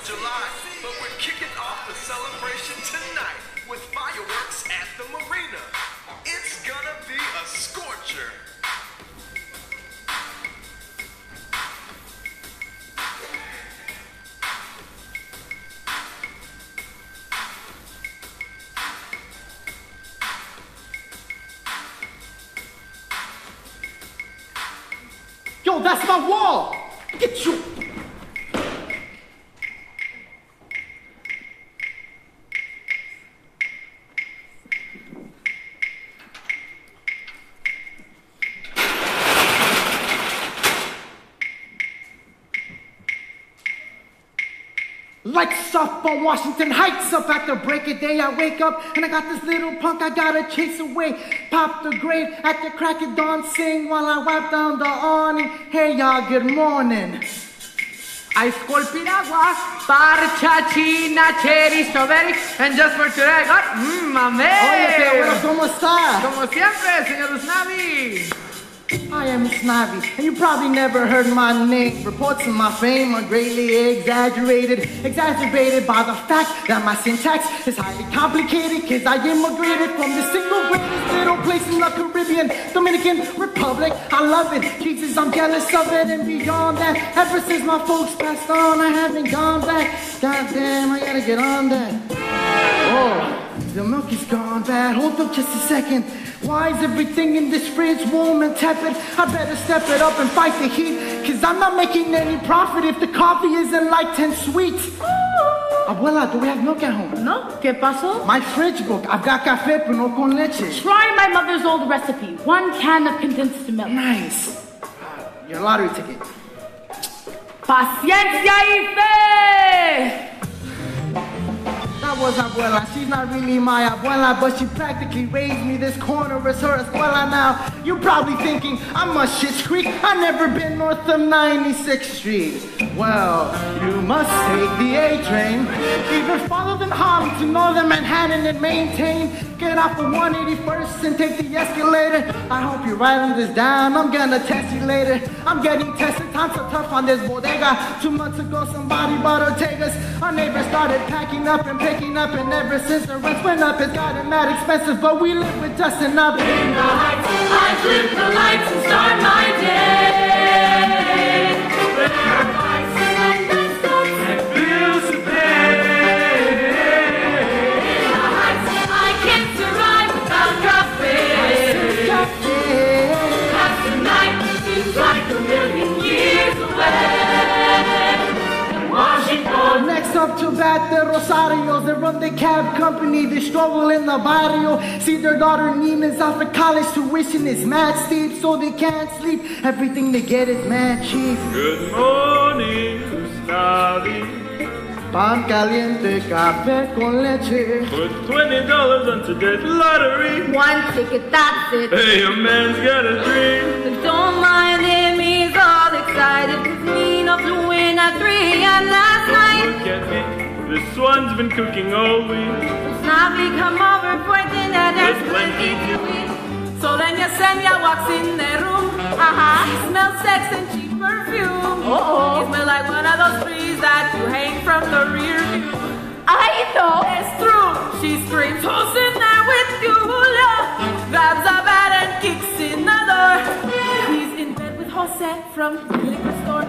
July, but we're kicking off the celebration tonight with fireworks at the marina. It's gonna be a scorcher. Yo, that's my wall! Get you! Lights up on Washington Heights, up at the break of day. I wake up and I got this little punk I gotta chase away. Pop the grave at the crack of dawn, sing while I wipe down the awning. Hey y'all, good morning. I scored Piragua, parcha, china, cherry, strawberry, and just for today I got mamey. Oye, pero ¿cómo estás? Como siempre, señor Usnavi. I am Usnavi, and you probably never heard my name. Reports of my fame are greatly exaggerated by the fact that my syntax is highly complicated, cause I immigrated from the single greatest little place in the Caribbean, Dominican Republic. I love it, Jesus, I'm jealous of it, and beyond that, ever since my folks passed on, I haven't gone back. God damn, I gotta get on that. Oh, the milk is gone bad. Hold up just a second. Why is everything in this fridge warm and tepid? I better step it up and fight the heat, cause I'm not making any profit if the coffee isn't light and sweet. Abuela, do we have milk at home? No, ¿qué pasó? My fridge book. I've got café, pero no con leche. Try my mother's old recipe. 1 can of condensed milk. Nice. Your lottery ticket. Paciencia y fe! That was Abuela. She's not really my Abuela, but she practically raised me. This corner is her escuela now. You're probably thinking, I'm a Schitt's Creek. I've never been north of 96th Street. Well, you must take the A train. Even farther than Harlem to northern Manhattan and maintain. Get off of 181st and take the escalator. I hope you're writing this down. I'm gonna test you later. I'm getting tested. Times so tough on this bodega. 2 months ago, somebody bought Ortega's. Our neighbors started packing up and picking up, and ever since the rents went up, it's gotten mad expensive, but we live with just enough. In the heights, I flip the lights and start my day. There are fights and distance and bills to pay. In the heights, I can't survive without coffee. As tonight seems like a million years away. Next up to bat, the Rosarios. They run the cab company, they struggle in the barrio. See their daughter Nina's out for college, tuition is mad steep, so they can't sleep. Everything they get is mad cheap. Good morning, Usnavi. Pan caliente, café con leche. Put $20 on today's lottery. 1 ticket, that's it. Hey, a man's got a dream. Don't mind him, he's all excited. Cause Nina flew in at 3 and last night. Look at me, this one's been cooking all week. Usnavi, come over for dinner, there's plenty to eat. So then Yesenia walks in the room. She smells sex and cheap perfume. You smell like one of those trees that you hang from the rear view. I know it's true. She screams, who's in there with you? Grabs a bat and kicks in the door. He's in bed with Jose from the liquor store.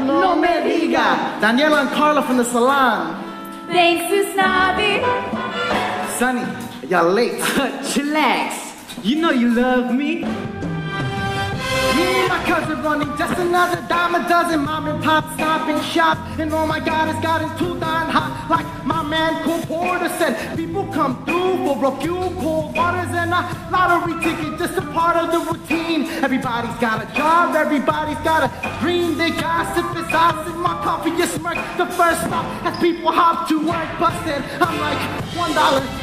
No me diga. Daniela and Carla from the salon. Thanks, Usnavi. Sonny, y'all late. Chillax. You know you love me. Me and my cousin running just another dime a dozen. Mom and pop stop and shop. And oh my God, it's gotten too darn hot. Like my man Cole Porter said, people come through for a few cold waters and a lottery ticket, just a part of the routine. Everybody's got a job, everybody's got a dream. They gossip as I sip my coffee, you smirk. The first stop as people hop to work busted. I'm like $1,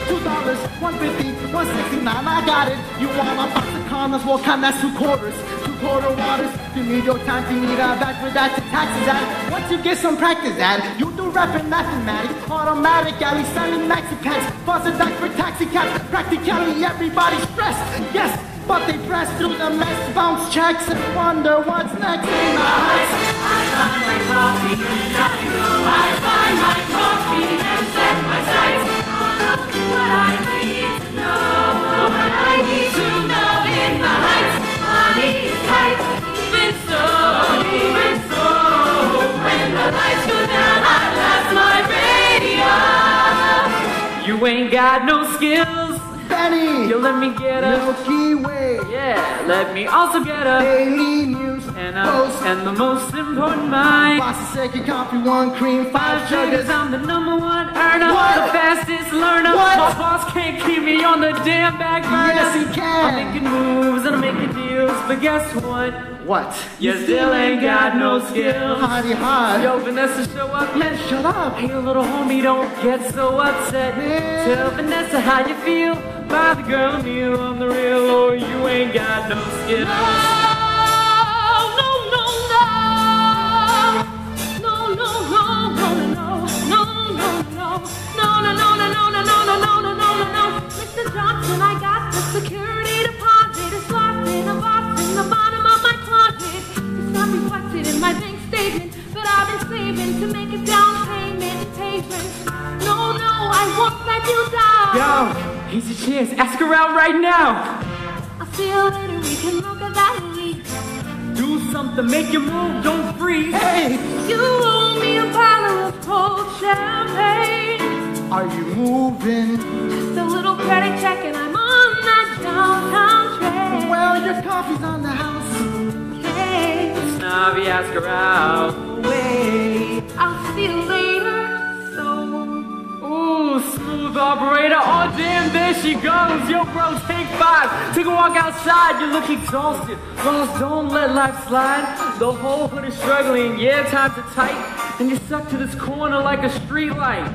$2, $1.50, $1.69. I got it. You want a box of condoms? Well, kind that's 2 quarters. 2 quarter waters. You need your time to need a back for that to taxes at. Once you get some practice at it, you do rap and mathematics. Automatic, Alley selling maxi packs. Buzzer dice for taxi cabs. Practically everybody's stressed. Yes, But they press through the mess, bounce checks, and wonder what's next in the heights. I find my coffee and I go. I find my coffee and set my sights on what I need to know. What I need to know in the heights. Money is tight, even so, when the lights go down, I blast my radio. You ain't got no skills. Benny, You let me get a Milky Way, yeah. Let me also get a Daily News, and the most important mine. Bossy second coffee, 1 cream, 5 sugars. I'm the #1 earner, What? the fastest learner. What? My boss can't keep me on the damn back burner. Yes, he I'm can. making moves and I'm making deals, but guess what? What? You still ain't got no skills. Hotty hot. Yo, Vanessa, show up. Man, shut up. Hey, little homie, don't get so upset. Man. Tell Vanessa how you feel. By the girl Neal on the real, or you ain't got no skills. Mr. Johnson, I got the security deposit. It's lost in a box in the bottom of my closet. It's not reflected in my bank statement, but I've been saving to make a down payment. No, I won't let you down. Yo, here's a chance. Ask her out right now. I'll see you later. We can look at that leak. Do something, make your move, don't freeze. Hey, You owe me a bottle of cold champagne. are you moving? Just a little credit check and I'm on that downtown train. Well, your coffee's on the house. Hey, Usnavi, ask her out. Wait. I'll see you later. So, Ooh, smooth operator. Oh, damn, there she goes. Yo, bro, take 5. Take a walk outside. You look exhausted. Lost, don't let life slide. The whole hood is struggling. Yeah, times are tight. And you're stuck to this corner like a street light.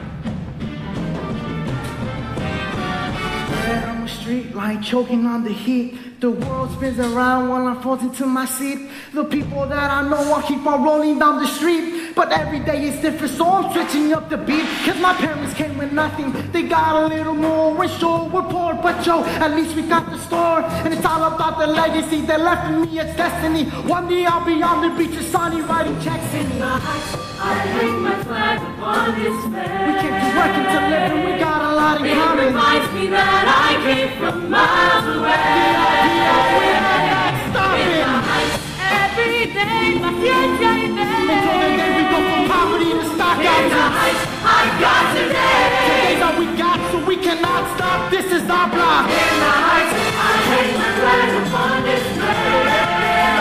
I'm a street light choking on the heat. The world spins around while I'm frozen to my seat. The people that I know will keep on rolling down the street. But every day is different, so I'm switching up the beat. Cause my parents came with nothing, they got a little more. We're sure we're poor, but yo, at least we got the store. And it's all about the legacy they left in me, it's destiny. One day I'll be on the beach with Sonny writing checks in me. I hang my flag upon this bed. We can't be working to live and we got a lot in It common. reminds me that I came from miles away. Stop it! every day, my future is Until the day we go from poverty to Stackhouse. I got today. Today's all we got, so we cannot stop. This is our block. In the heights, I hang my flag upon display.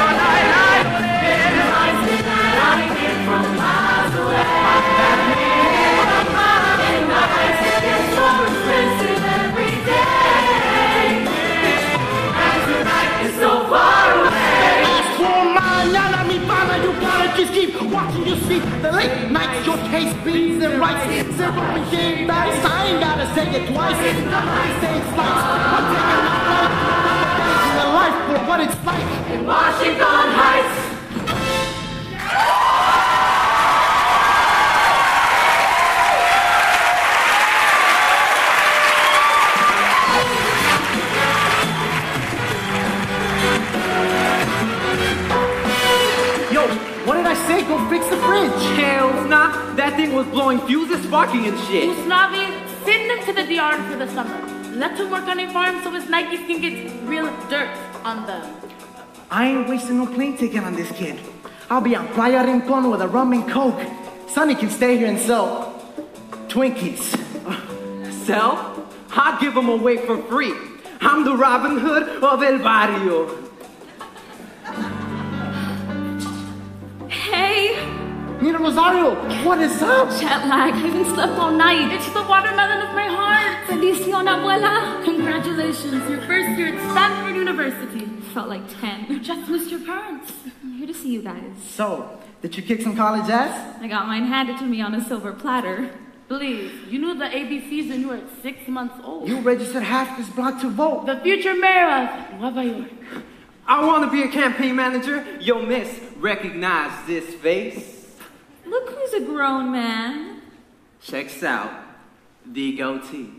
It reminds me that I came from miles away. In the heights, it gets more expensive every day. And tonight is so far away. As for mañana, mi pana, you gotta just keep watching your sleep. The late nights, your taste beans and rice. Zero and game dice, I ain't gotta say it twice. The high stakes fights, I'm taking my life. I'm the life for what it's like. In Washington Heights. Yo, what did I say? Go fix the fridge. Hell nah. That thing was blowing fuses, sparking and shit. Usnavi, send him to the DR for the summer. Let him work on a farm so his Nikes can get real dirt on them. I ain't wasting no plane ticket on this kid. I'll be on Playa Rincon with a rum and coke. Sonny can stay here and sell Twinkies. Sell? I'll give them away for free. I'm the Robin Hood of El Barrio. Hey, Nina Rosario, what is up? jet lag. I haven't slept all night. It's the watermelon of my heart. Bendición, Abuela. Congratulations, your first year at Stanford University. Felt like 10. You just missed your parents. I'm here to see you guys. So, did you kick some college ass? I got mine handed to me on a silver platter. Please, you knew the ABCs when you were 6 months old. You registered half this block to vote. The future mayor of Nueva York. I want to be a campaign manager. Yo, miss, recognize this face. Look who's a grown man. Checks out the goatee.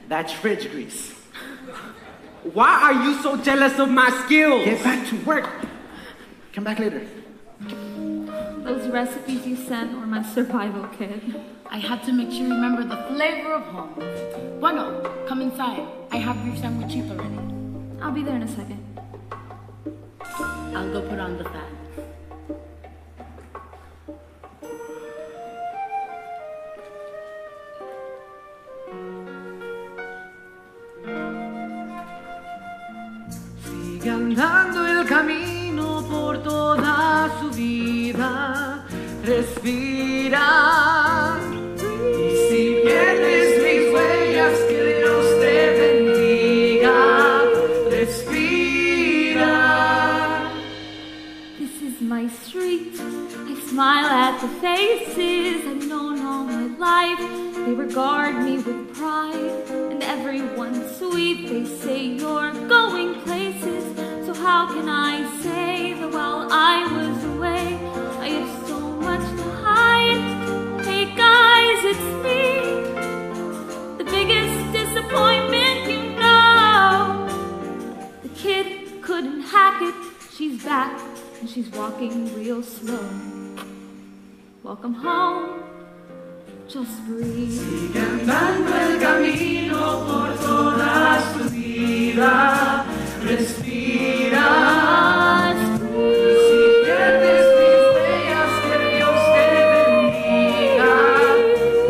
That's fridge grease. Why are you so jealous of my skills? Get back to work. Come back later. Those recipes you sent were my survival kit. I had to make sure you remember the flavor of home. Bueno, come inside. I have your sandwichito ready. I'll be there in a second. I'll go put on the fan. Sigue andando el camino por toda su vida. Respira. Y si pierdes mis huellas, que Dios te bendiga. Respira. This is my street. I smile at the faces I've known all my life. They regard me with pride, and everyone's sweet. They say you're going places. So how can I say that while I was away, I have so much to hide? Hey guys, it's me, the biggest disappointment you know. The kid couldn't hack it. She's back and she's walking real slow. Welcome home. Just breathe. Sigue andando el camino por toda su vida. Respira. Si pierdes mis huellas, que Dios te bendiga.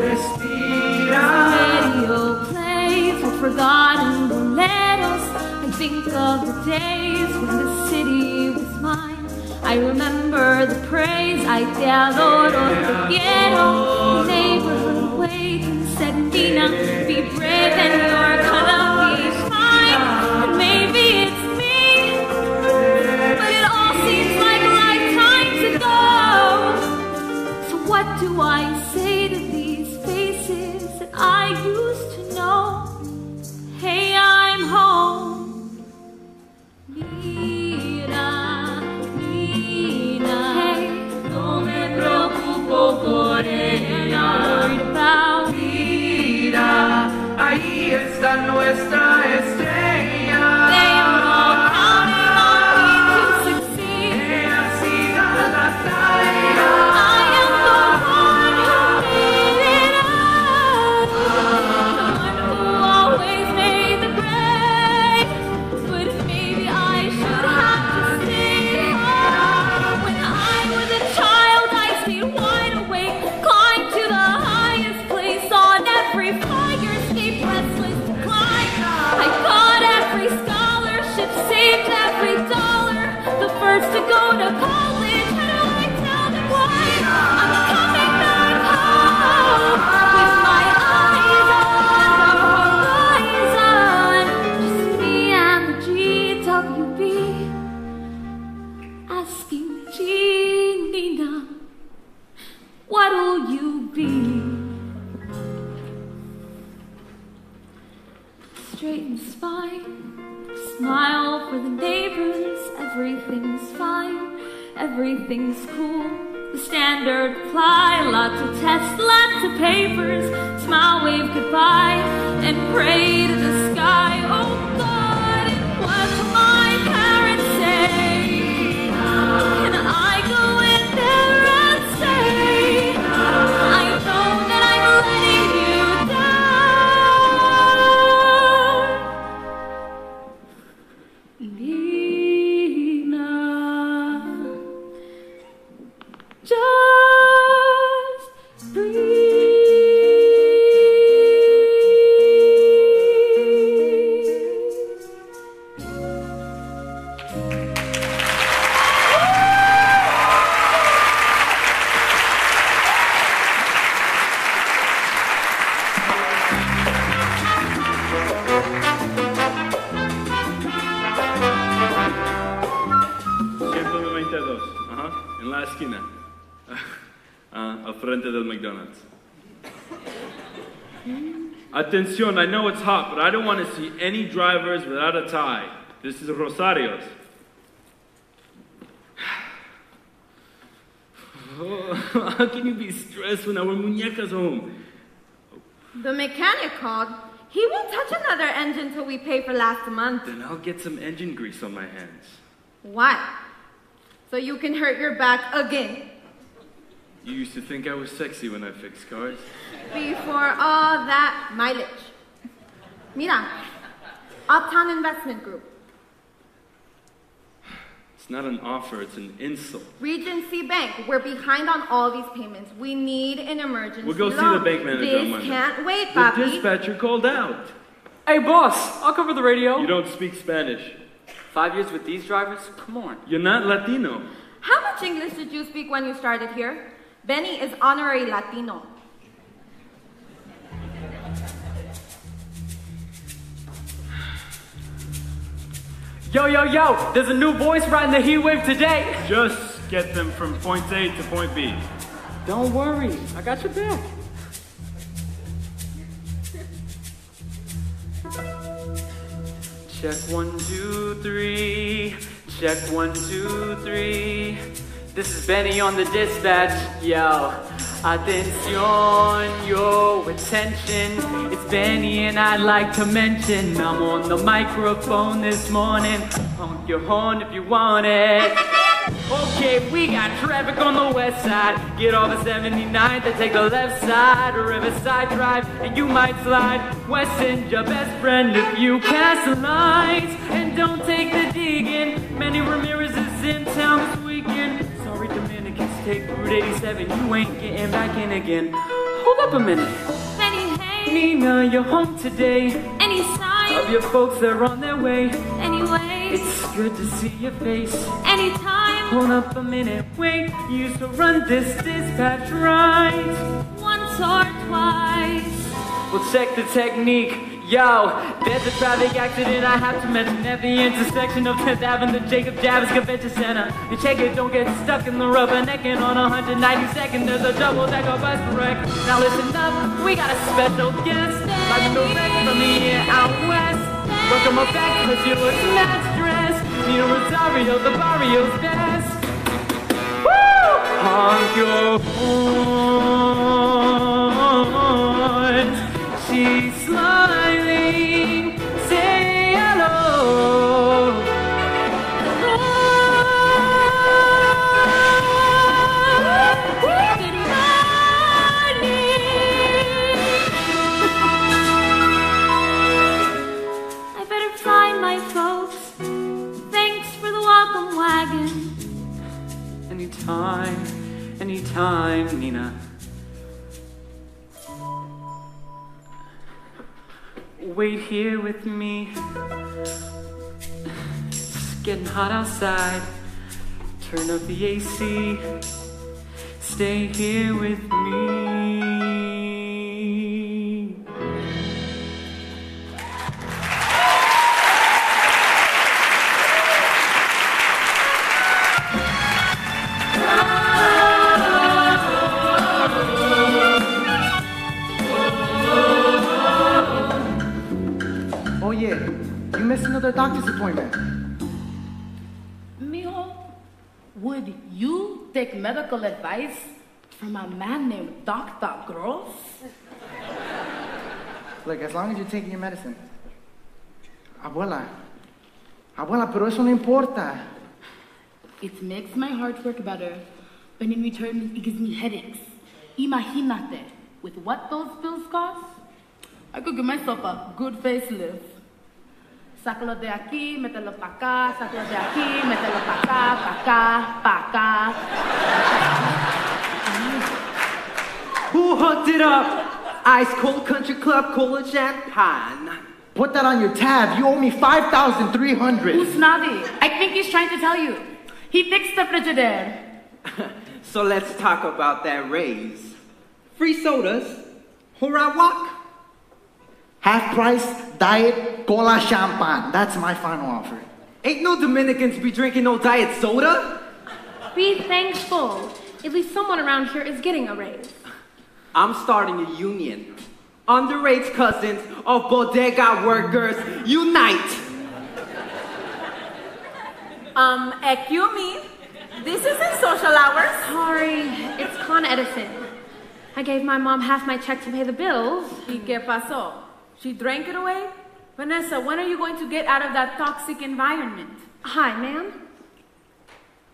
Respira. Radio plays for forgotten boleros. I think of the days when the city was mine. I remember the praise. I te adoro, te quiero. The neighborhood waiting said, Nina, be brave and you're gonna be fine. And maybe it's me, but it all seems like lifetimes ago. So what do I say to these faces that I used to know? Hey, I'm home. Por ella, mira, ahí está nuestra estrella. They are all counting on me to succeed. Ella siga la tarea. I am the one who made it up. The one who always made the grade. But maybe I should have to stay home. When I was a child, I stayed wide awake, climbed to the highest place on every fire escape, restless to climb. I got every scholarship, saved every dollar, the first to go to college. How do I tell them why? I'm coming back home with my eyes on the horizon. Just me and the GWB asking Nina, what'll you be? Straighten spine, smile for the neighbors. Everything's fine, everything's cool. The standard apply, lots of tests, lots of papers. Smile, wave goodbye, and pray to the sky. Oh God, and what will my parents say? Can I go in there and say, I know that I'm letting you down? Nina, just breathe. En la esquina. Al frente del McDonald's. Atención, I know it's hot, but I don't want to see any drivers without a tie. This is Rosario's. How can you be stressed when our muñeca's home? The mechanic called. He won't touch another engine till we pay for last month. Then I'll get some engine grease on my hands. Why? So you can hurt your back again. You used to think I was sexy when I fixed cars. Before all that mileage. Mira, Uptown Investment Group. It's not an offer, it's an insult. Regency Bank, we're behind on all these payments. We need an emergency We'll go loan. see the bank manager on Monday. This can't wait, The papi. dispatcher called out. Hey, boss, I'll cover the radio. You don't speak Spanish. 5 years with these drivers? Come on. You're not Latino. How much English did you speak when you started here? Benny is honorary Latino. Yo, yo, yo, there's a new voice riding the heat wave today. Just get them from point A to point B. Don't worry, I got your back. Check 1, 2, 3. Check 1, 2, 3. This is Benny on the dispatch. Yo, attention, yo, attention. It's Benny and I'd like to mention I'm on the microphone this morning. Honk your horn if you want it. Okay, we got traffic on the west side. Get off the 79th and take the left side. Riverside Drive and you might slide. Weston, your best friend if you pass the lines. And don't take the digging. Manny Ramirez is in town this weekend. Sorry, Dominicans, take Route 87. You ain't getting back in again. Hold up a minute. Benny, hey. Nina, you're home today. Any sign? Of your folks, they're on their way. Anyway. It's good to see your face. Anytime. Hold up a minute, wait. You used to run this dispatch right. Once or twice. Well, check the technique. Yo, there's a traffic accident I have to mention at the intersection of 10th Avenue and the Jacob Javits Convention Center. You check it, don't get stuck in the rubbernecking on 192nd. There's a double-decker bus wreck. Now listen up, we got a special guest. Like the wreck from the year out west. Welcome her back, cause you look match dressed. Nina Rosario, the barrio's best. Woo! Honk your horn. She's smiling, say hello. Good morning. I better find my folks. Thanks for the welcome wagon. Anytime, anytime, Nina. Wait here with me. It's getting hot outside. Turn up the AC. Stay here with me. Oh yeah, you missed another doctor's appointment. Mijo, would you take medical advice from a man named Dr. Gross? Look, as long as you're taking your medicine. Abuela, pero eso no importa. It makes my heart work better, but in return, it gives me headaches. Imagínate, with what those pills cost, I could give myself a good facelift. Sácalo de aquí, mételo pa' acá, sácalo de aquí, mételo pa' acá, pa' acá. Who hooked it up? Ice Cold Country Club Cola Champagne. Put that on your tab. You owe me $5,300. Usnavi, I think he's trying to tell you. He fixed the Frigidaire. So let's talk about that raise. Free sodas. Hurrah walk. Half price, diet, cola, champagne. That's my final offer. Ain't no Dominicans be drinking no diet soda. Be thankful. At least someone around here is getting a raise. I'm starting a union. Underage cousins of bodega workers unite. Excuse me. This isn't social hours. Sorry, it's Con Edison. I gave my mom half my check to pay the bills. ¿Y qué pasó? She drank it away? Vanessa, when are you going to get out of that toxic environment? Hi, ma'am.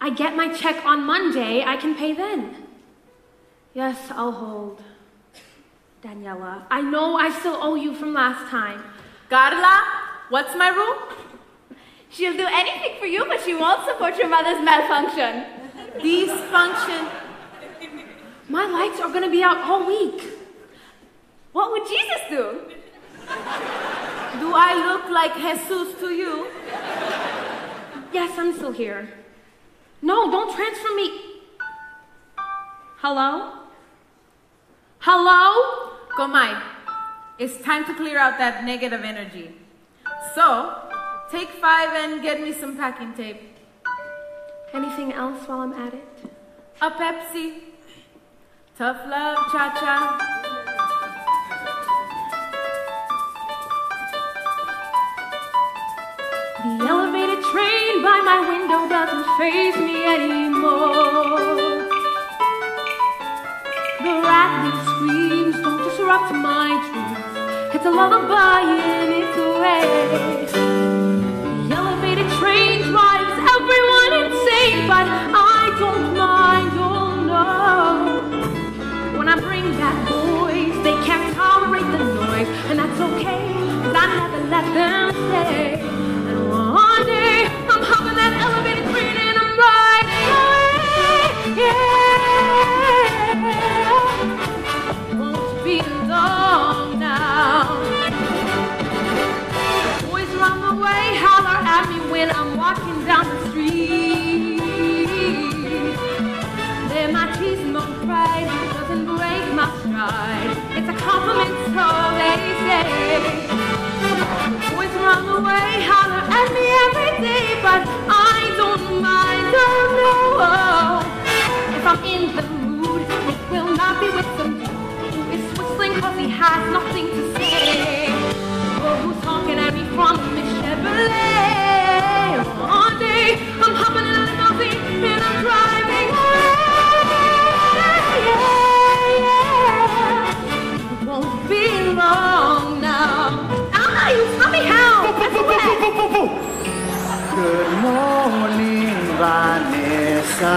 I get my check on Monday. I can pay then. Yes, I'll hold. Daniela, I know I still owe you from last time. Carla, what's my rule? She'll do anything for you, but she won't support your mother's malfunction. Dysfunction. My lights are gonna be out all week. What would Jesus do? Do I look like Jesus to you? Yes, I'm still here. No, don't transfer me. Hello? Hello? Komai, it's time to clear out that negative energy. So, take 5 and get me some packing tape. Anything else while I'm at it? A Pepsi. Tough love, cha-cha. The elevated train by my window doesn't faze me anymore. The rattling screams don't disrupt my dreams. It's a lullaby in its way. The elevated train drives everyone insane, but I don't mind, oh no. When I bring back boys, they can't tolerate the noise, and that's okay, 'cause I never let them stay. And one day, I'm hopping that elevated train and I'm riding away, yeah. Won't be long now. Boys around the way holler at me when I'm walking down the street. They're my tease, no pride, doesn't break my stride. It's a compliment, so they say. Boys around the way holler at me every day, but I don't mind, oh no. If I'm in the mood, it will not be with some dude who is whistling 'cause he has nothing to say. Or who's honking at me from the Chevrolet. One day, I'm hopping in a limousine and I'm driving away, yeah. It won't be long now. You tell me how. Good morning, Vanessa.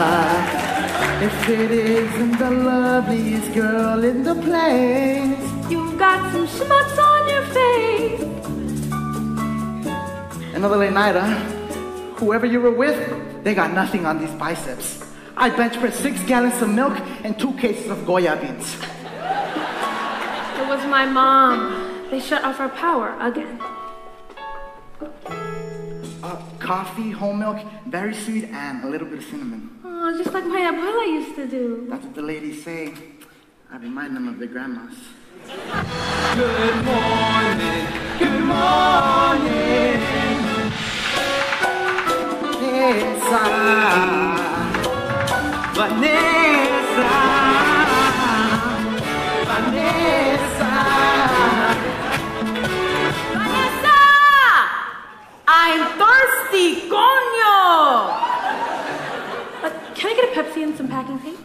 If it isn't the loveliest girl in the place. You've got some schmutz on your face. Another late night, huh? Whoever you were with, they got nothing on these biceps. I bench pressed 6 gallons of milk and 2 cases of Goya beans. It was my mom. They shut off our power again. Coffee, whole milk, very sweet, and a little bit of cinnamon. Oh, just like my Abuela used to do. That's what the ladies say. I remind them of their grandmas. Good morning, good morning. Vanessa, Vanessa, Vanessa. I'm thirsty, coño! Can I get a Pepsi and some packing tape?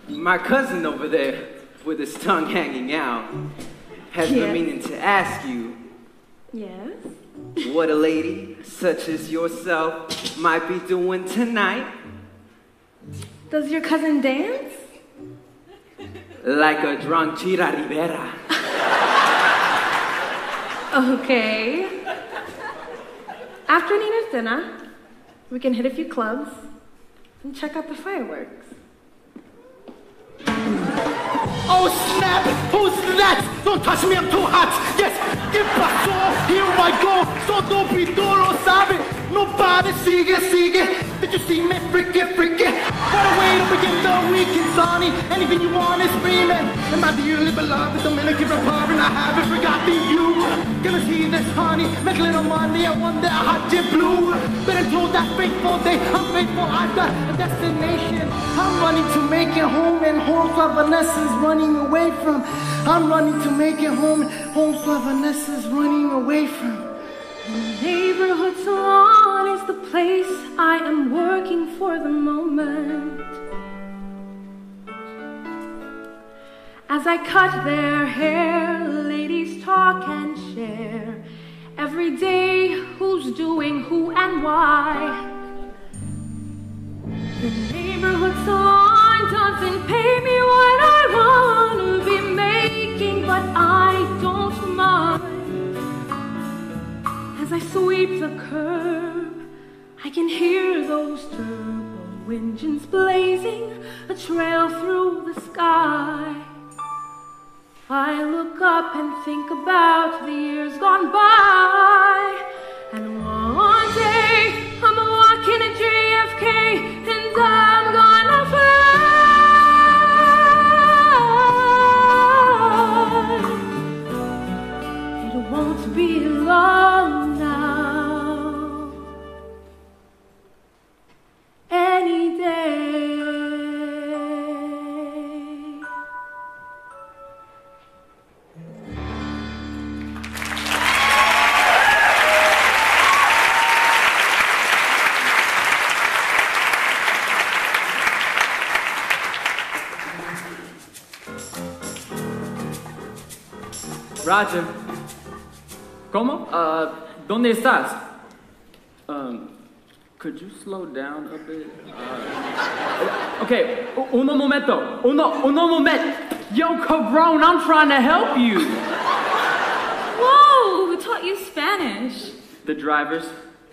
My cousin over there, with his tongue hanging out, has been meaning to ask you. Yes? What a lady such as yourself might be doing tonight. Does your cousin dance? Like a drunk Chira Rivera. Okay. After Nina's dinner, we can hit a few clubs and check out the fireworks. Oh snap! Who's that? Don't touch me, I'm too hot! Yes! ¿Qué pasó? Here I go! Todo pito lo sabe! Nobody sigue! Did you see me? Freaky! What a way to begin the weekend, Sonny! Anything you want is screaming! And my dearly beloved Dominican Republic, I haven't forgotten you! Gonna see this, honey, make a little money, I want that hot jet blue! But until that fateful day, I'm faithful, I've got a destination! I'm running to make it home, and home's what Vanessa's running away from. I'm running to make it home, and home's what Vanessa's running away from. The neighborhood salon is the place I am working for the moment. As As I cut their hair, ladies talk and share. Every day, who's doing who and why. The neighborhood salon doesn't pay me what I want to be making, but I don't mind. As I sweep the curb, I can hear those turbo engines blazing, a trail through the sky. I look up and think about the years gone by, and one day I'm walking at JFK and I'm gonna fly. It won't be long now, any day. Roger. ¿Cómo? ¿Dónde estás? Could you slow down a bit? Okay, uno momento. Uno momento. Yo, cabron, I'm trying to help you. Whoa, who taught you Spanish? The drivers,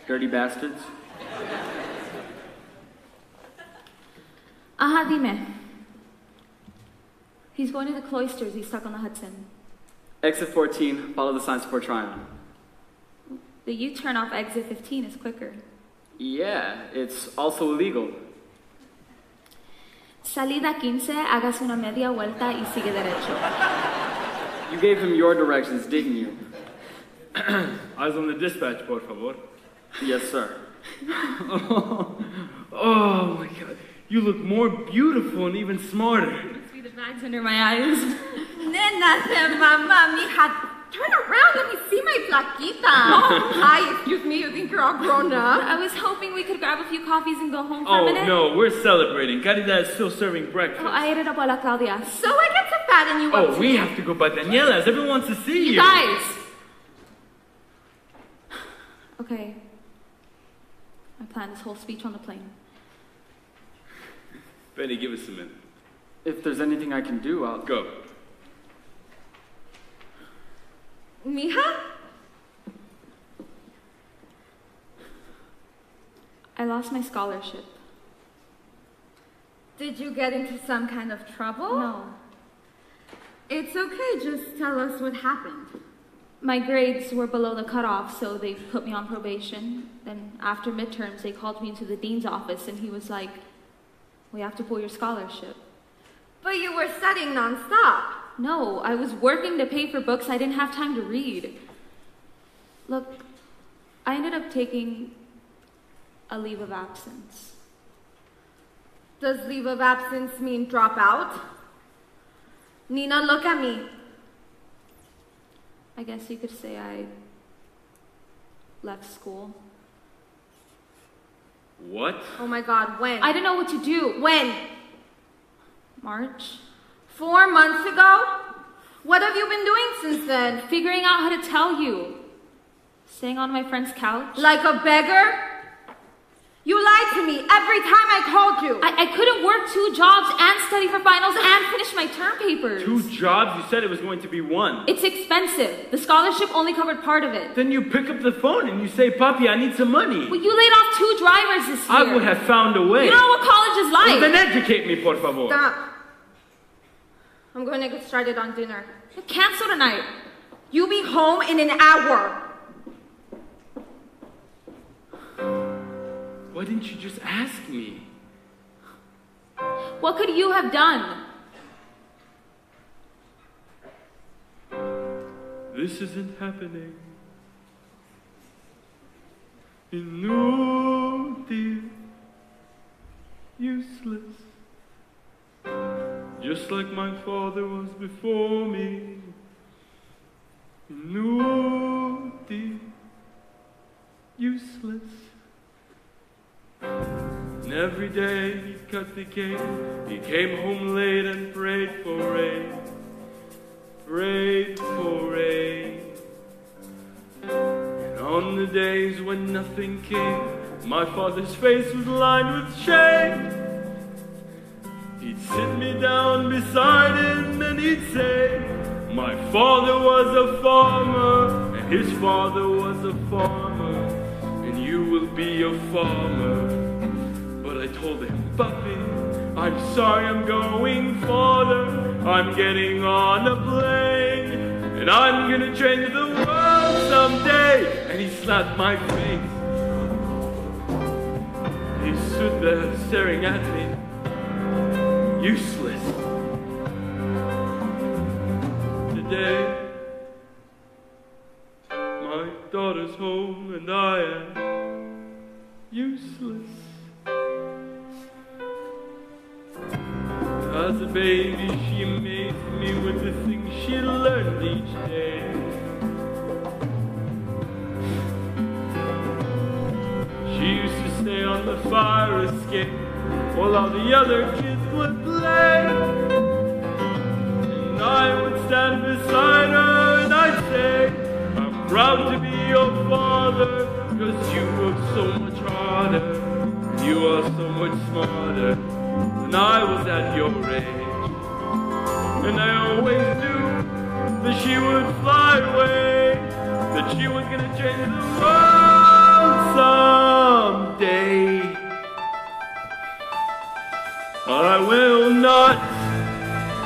dirty bastards. Ajá, dime. He's going to the cloisters. He's stuck on the Hudson. Exit 14, follow the signs before Tryon. The U-turn off exit 15 is quicker. Yeah, it's also illegal. Salida 15, hágase una media vuelta y sigue derecho. You gave him your directions, didn't you? Eyes on the dispatch, por favor. Yes, sir. Oh my God. You look more beautiful and even smarter. Must be the bags under my eyes. Nena de mamá, mija, turn around, let me see my plaquita. Oh, hi, excuse me, you think you're all grown up? I was hoping we could grab a few coffees and go home for a minute. Oh no, we're celebrating. Caridad is still serving breakfast. Oh, I ate it up, Abuela Claudia. So I get to fatten you up. Oh, we have to go by Daniela's. Everyone wants to see you. You guys! Okay. I planned this whole speech on the plane. Benny, give us a minute. If there's anything I can do, I'll... Go. Mija? I lost my scholarship. Did you get into some kind of trouble? No. It's okay, just tell us what happened. My grades were below the cutoff, so they put me on probation. Then after midterms, they called me into the dean's office, and he was like, "We have to pull your scholarship." But you were studying nonstop. No, I was working to pay for books I didn't have time to read. Look, I ended up taking a leave of absence. Does leave of absence mean drop out? Nina, look at me. I guess you could say I left school. What? Oh my God, when? I didn't know what to do. When? March. 4 months ago? What have you been doing since then? Figuring out how to tell you. Staying on my friend's couch. Like a beggar? You lied to me every time I called you. I couldn't work 2 jobs and study for finals and finish my term papers. 2 jobs? You said it was going to be 1. It's expensive. The scholarship only covered part of it. Then you pick up the phone and you say, "Papi, I need some money." Well, you laid off 2 drivers this year. I would have found a way. You know what college is like. Well, then educate me, por favor. Stop. I'm going to get started on dinner. Cancel tonight. You'll be home in an hour. Why didn't you just ask me? What could you have done? This isn't happening. Inútil, useless. Just like my father was before me. Inútil, useless. And every day he'd cut the cake. He came home late and prayed for rain. prayed for rain. And on the days when nothing came, my father's face was lined with shame. He'd sit me down beside him and he'd say, my father was a farmer, and his father was a farmer, and you will be a farmer. But I told him, Papi, I'm sorry I'm going farther. I'm getting on a plane, and I'm gonna change the world someday. And he slapped my face. He stood there staring at me, useless. Today, my daughter's home and I am useless. As a baby, she amazed me with the things she learned each day. She used to stay on the fire escape while all the other kids would play. And I would stand beside her and I'd say, I'm proud to be your father, cause you work so much harder, and you are so much smarter than I was at your age. And I always knew that she would fly away, that she was gonna change the world someday. I will not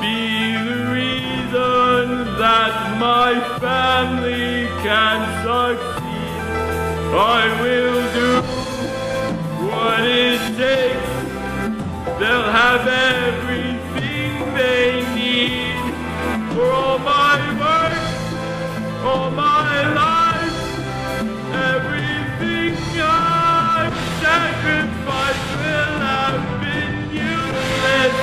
be the reason that my family can succeed. I will do what it takes. They'll have everything they need. For all my work, all my life, everything I've sacrificed will have been useless.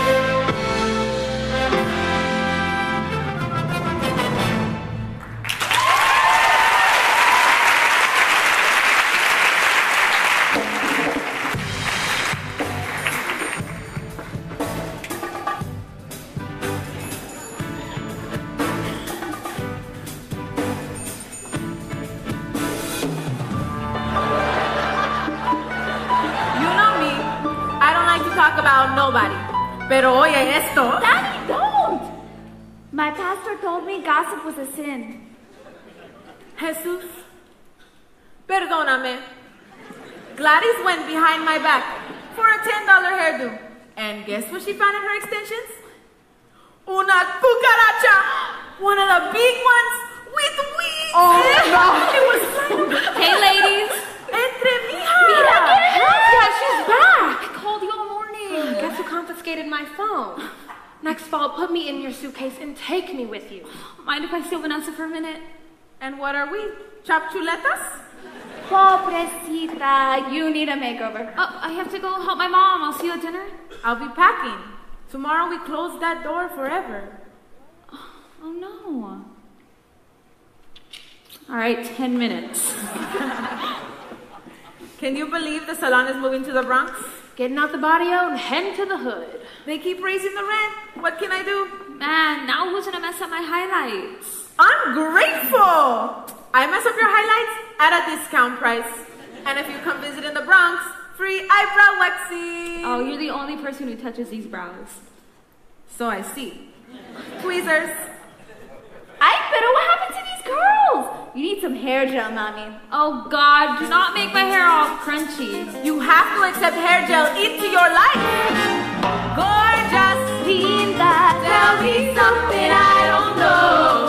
About nobody. Pero oye esto. Daddy, don't! My pastor told me gossip was a sin. Jesus, perdóname. Gladys went behind my back for a $10 hairdo. And guess what she found in her extensions? Una cucaracha! One of the big ones with wings! Oh, no! It was Hey, ladies! Entre mija! Yeah, she's back! I called you all morning. Guess who confiscated my phone? Next fall, put me in your suitcase and take me with you. Mind if I steal Vanessa for a minute? And what are we? Chopped chuletas? Pobrecita, you need a makeover. Oh, I have to go help my mom. I'll see you at dinner. I'll be packing. Tomorrow we close that door forever. Oh no. All right, 10 minutes. Can you believe the salon is moving to the Bronx? Getting out the barrio and heading to the hood. They keep raising the rent. What can I do? Man, now who's gonna mess up my highlights? I'm grateful! I mess up your highlights at a discount price. And if you come visit in the Bronx, free eyebrow waxing. Oh, you're the only person who touches these brows. So I see. Tweezers. Ay, pero what happened to these curls? You need some hair gel, mommy. Oh God, do not make my hair all crunchy. You have to accept hair gel into your life. Gorgeous. Linda, tell me something I don't know.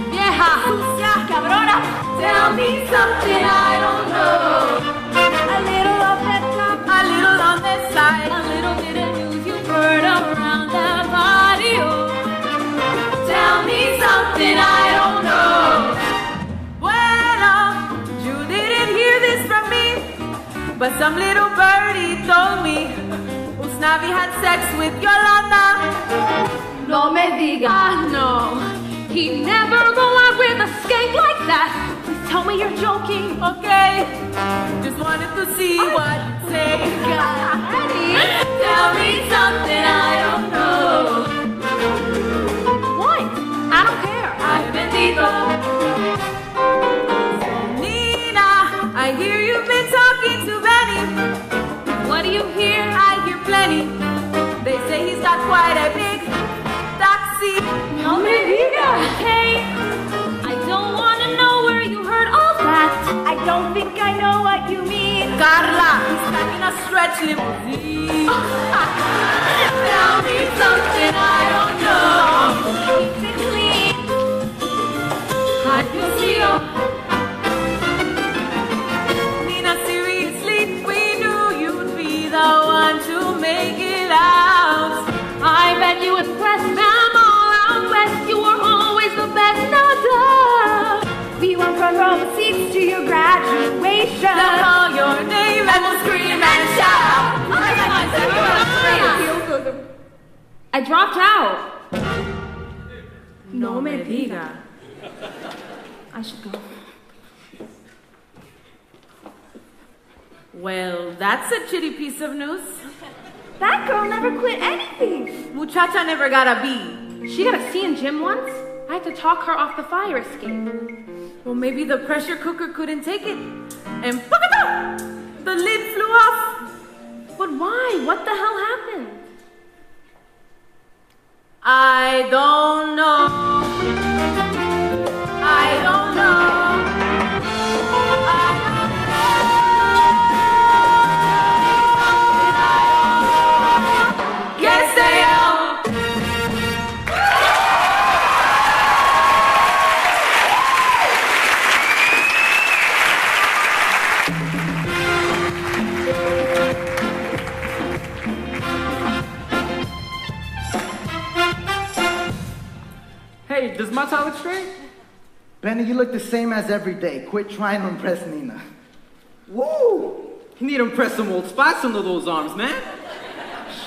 Vieja. Sucia, cabrona, tell me something I don't know. A little of that top, A little on this side. a little bit of news you've heard around the barrio. Tell me something I don't know. Bueno, you didn't hear this from me, but some little birdie told me Usnavi had sex with Yolanda. No me digas. No, he'd never go out with a skank like that. Please tell me you're joking. Okay, just wanted to see what you'd say. Tell me something I don't know. What? I don't care. besito. So, Nina, I hear you've been talking to Benny. What do you hear? I hear plenty. They say he's got quite a big taxi. No me diga. Hey, I don't want to know where you heard all that. I don't think I know what you mean. Carla, he's stuck in a stretch limousine. Tell me something I don't know. Keep it clean. I can see you. Nina, seriously, we knew you'd be the one to make it out. I bet you impressed them all out west. You were always the best, no doubt. We won front row seats to your graduation. They'll call your name and we'll scream and shout. I dropped out. No me diga. I should go. Well, that's a shitty piece of news. That girl never quit anything. Muchacha never got a B. She got a C in gym once. I had to talk her off the fire escape. Well, maybe the pressure cooker couldn't take it. And the lid flew off. But why? What the hell happened? I don't know. I don't know. Hey, does my tie look straight? Benny, you look the same as every day. Quit trying to impress Nina. Woo! You need to impress some old spots under those arms, man.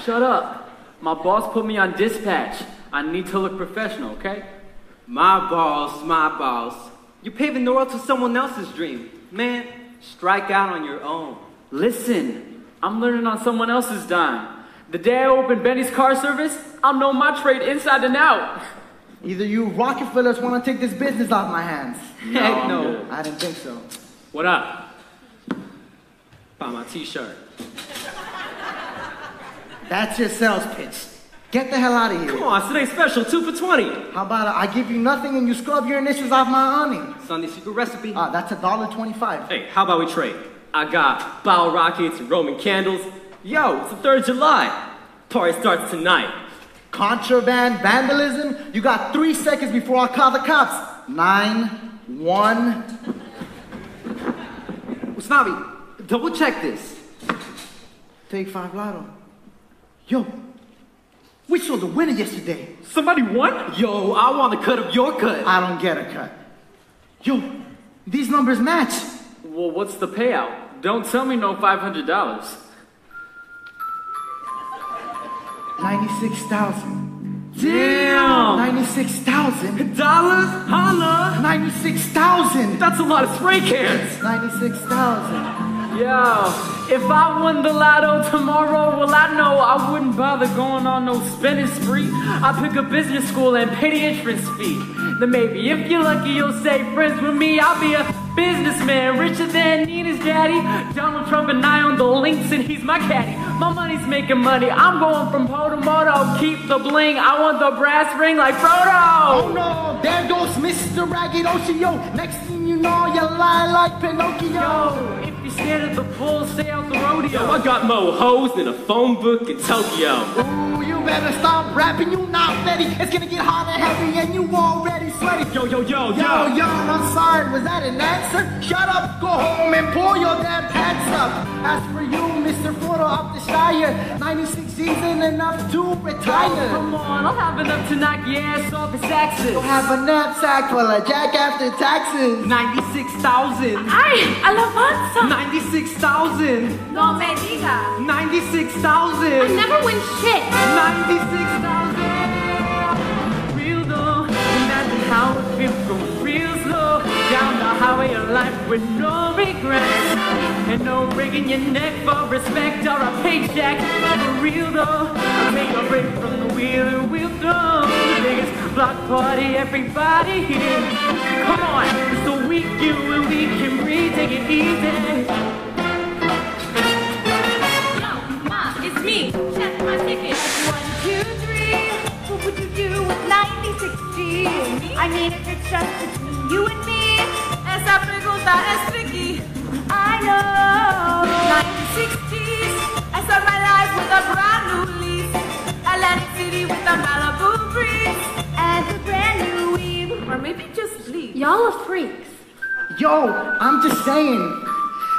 Shut up. My boss put me on dispatch. I need to look professional, okay? My boss, my boss. You're paving the road to someone else's dream. Man, strike out on your own. Listen, I'm learning on someone else's dime. The day I open Benny's car service, I'll know my trade inside and out. Either you Rockefellers want to take this business off my hands. Heck no. I didn't think so. What up? Buy my t-shirt. That's your sales pitch. Get the hell out of here. Come on, today's special, 2 for 20. How about I give you nothing and you scrub your initials off my awning? Sonny's secret recipe. That's $1.25. Hey, how about we trade? I got bottle rockets and Roman candles. Yo, it's the 3rd of July. Party starts tonight. Contraband, vandalism. You got 3 seconds before I call the cops. 9, 1. Usnavi, double check this. Take 5 lotto. Yo, we saw the winner yesterday. Somebody won? Yo, I want a cut of your cut. I don't get a cut. Yo, these numbers match. Well, what's the payout? Don't tell me no $500. 96,000. Damn! 96,000. Dollars? Holla! 96,000. That's a lot of spray cans. 96,000. Yo, if I won the lotto tomorrow, well, I know I wouldn't bother going on no spending spree. I'd pick a business school and pay the entrance fee. Then maybe if you're lucky, you'll say friends with me. I'll be a businessman, richer than Nina's daddy. Donald Trump and I own the links and he's my caddy. My money's making money, I'm going from po to moto. Keep the bling, I want the brass ring like Frodo. Oh no, there goes Mr. Ragged Ocio. Next thing you know, you lie like Pinocchio. Yo, if you're scared of the bull, stay out the rodeo. Yo, I got more hoes than a phone book in Tokyo. Ooh, you better stop rapping, you not ready. It's gonna get hot and heavy and you already sweaty. Yo, I'm sorry, was that an answer? Shut up, go home and pull your damn pants up. As for you, Mr. Photo of the Shire, 96 isn't enough to retire. Come on, I'll have enough to knock your ass off his axis. You'll have a knapsack full of jack after taxes. 96,000. Ay, alabanza. 96,000. No me diga. 96,000. I never win shit. 96,000. Real though, and that's how it feels going real slow. down the highway of life with no regrets. And no wringing your neck for respect or a paycheck. For real though, I take a break from the wheel and we'll throw the biggest block party, everybody here. Come on, it's a week you and we can breathe, take it easy. Yo, Ma, it's me. Check my ticket. 1, 2, 3. What would you do with 9060? I mean, if it's just between you and me. Esa pregunta es tricky. I know. 1960s. I start my life with a brand new lease. Atlantic City with a Malibu breeze. And a brand new weave. Or maybe just leave. Y'all are freaks. Yo, I'm just saying.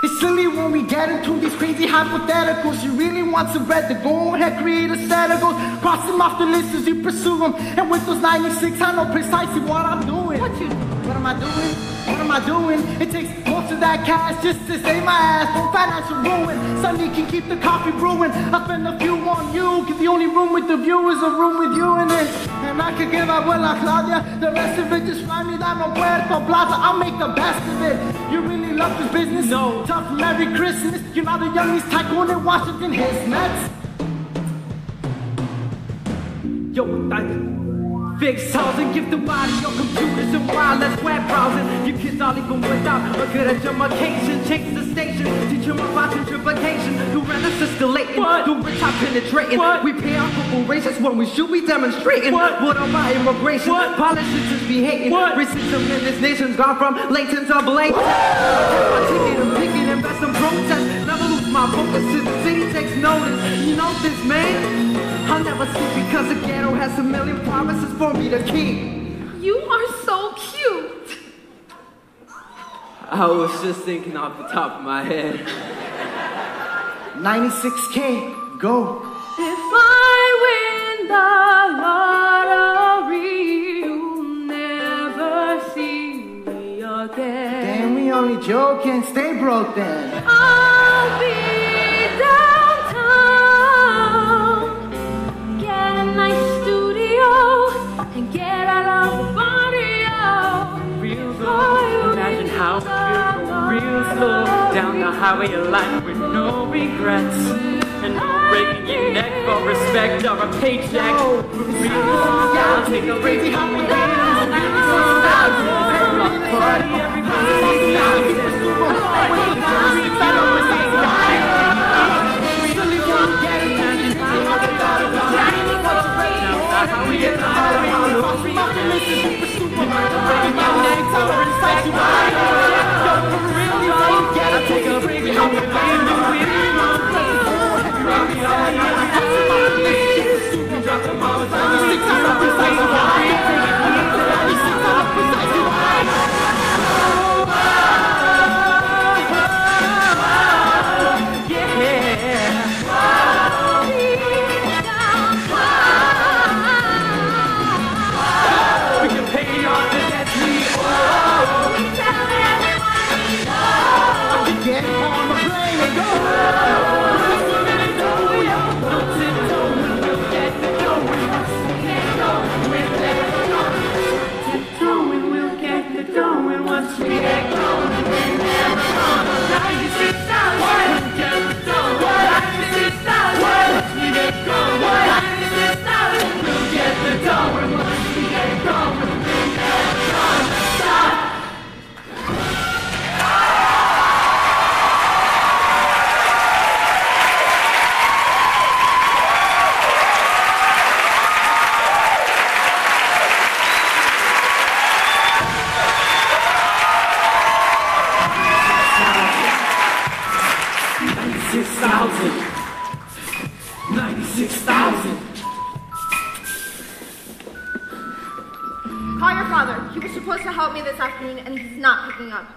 It's silly when we get into these crazy hypotheticals. You really want some bread to go ahead, create a set of goals. Cross them off the list as you pursue them. And with those 96, I know precisely what I'm doing. What am I doing? What am I doing? It takes most of that cash just to save my ass from financial ruin. Sonny can keep the coffee brewing. I spend a few on you, cause the only room with the view is a room with you in it. And I could give Abuela, Claudia, the rest of it just fly me down no Puerto Plaza. I'll make the best of it. You really love this business? No. Tough Merry Christmas. You're not the youngest tycoon in Washington, his Mets. Yo, fix housing, give the body your computers and wireless web browsing. You kids all even without a good education. Change the station, teach them about gentrification. Do rent escalating, do rich are penetrating. We pay our corporations when we should be demonstrating. What about immigration? Politicians be hating. Racism in this nation's gone from latent to blatant. My ticket and picket, invest in protest. Never lose my focus till the city takes notice. You know this, man? I'll never sleep because the ghetto has a million promises for me to keep. You are so cute. I was just thinking off the top of my head. 96K, go. If I win the lottery, you'll never see me again. Damn, we only joking. Stay broke then. I'll be nice studio and get out of the barrio. Real slow, imagine how it feels real slow down the highway of life with no regrets and no breaking your neck for respect or a paycheck. Real slow, I'll take a crazy hop with party, everybody.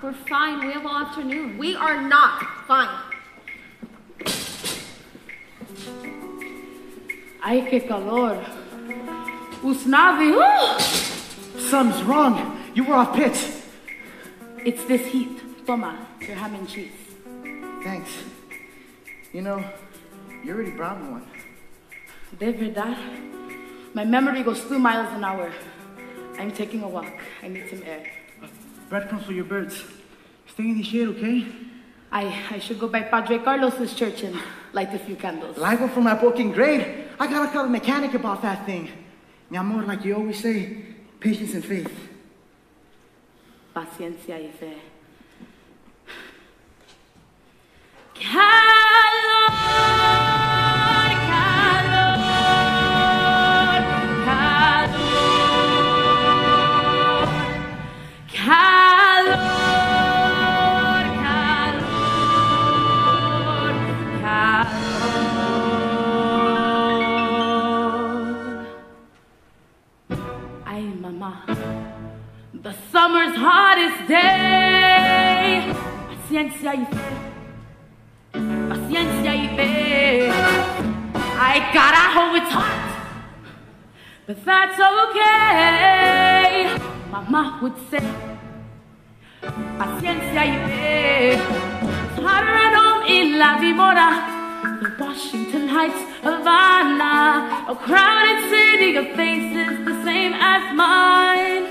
We're fine. We have all afternoon. We are not fine. Ay, qué calor. Usnavi. Something's wrong. You were off pitch. It's this heat. Toma, your ham and cheese. Thanks. You know, you already brought me one. De verdad? My memory goes 2 miles an hour. I'm taking a walk. I need some air. Breadcrumbs for your birds. Stay in the shade, okay? I should go by Padre Carlos's church and light a few candles. Live one for my book in grade. I gotta tell the mechanic about that thing. Mi amor, like you always say, patience and faith. Paciencia y fe. The summer's hottest day. Paciencia y fe. Paciencia y fe. I carajo, it's hot. But that's okay. Mama would say, paciencia y fe. It's hotter at home in La Vimora. The Washington Heights, Havana. A crowded city of faces the same as mine.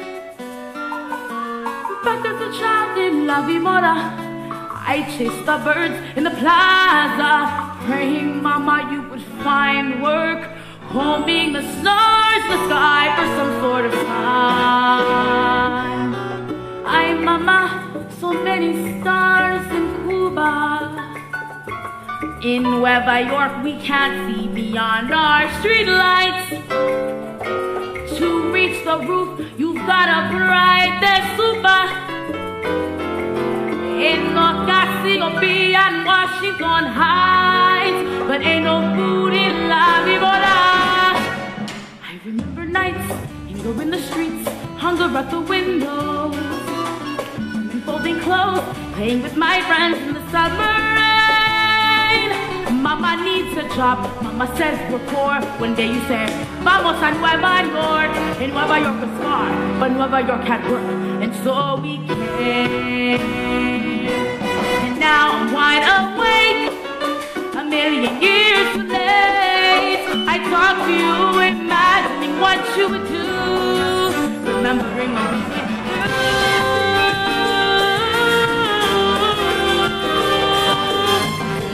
Back as a child in La Vimora, I chased the birds in the plaza, praying, Mama, you would find work, combing the stars, the sky for some sort of sign. Ay, Mama, so many stars in Cuba. In Nueva York, we can't see beyond our streetlights. To reach the roof, you've gotta ride the super. In North Casino Bay and Washington Heights, but ain't no food in La Vimora. I remember nights, anger in the streets, hunger at the windows, and folding clothes, playing with my friends in the summer rain. Mama needs a job, Mama says we're poor. One day you say, vamos a Nueva York. In Nueva York was far, but Nueva York had work, and so we came. And now I'm wide awake, a million years too late. I talk to you, imagining what you would do, remembering what we did.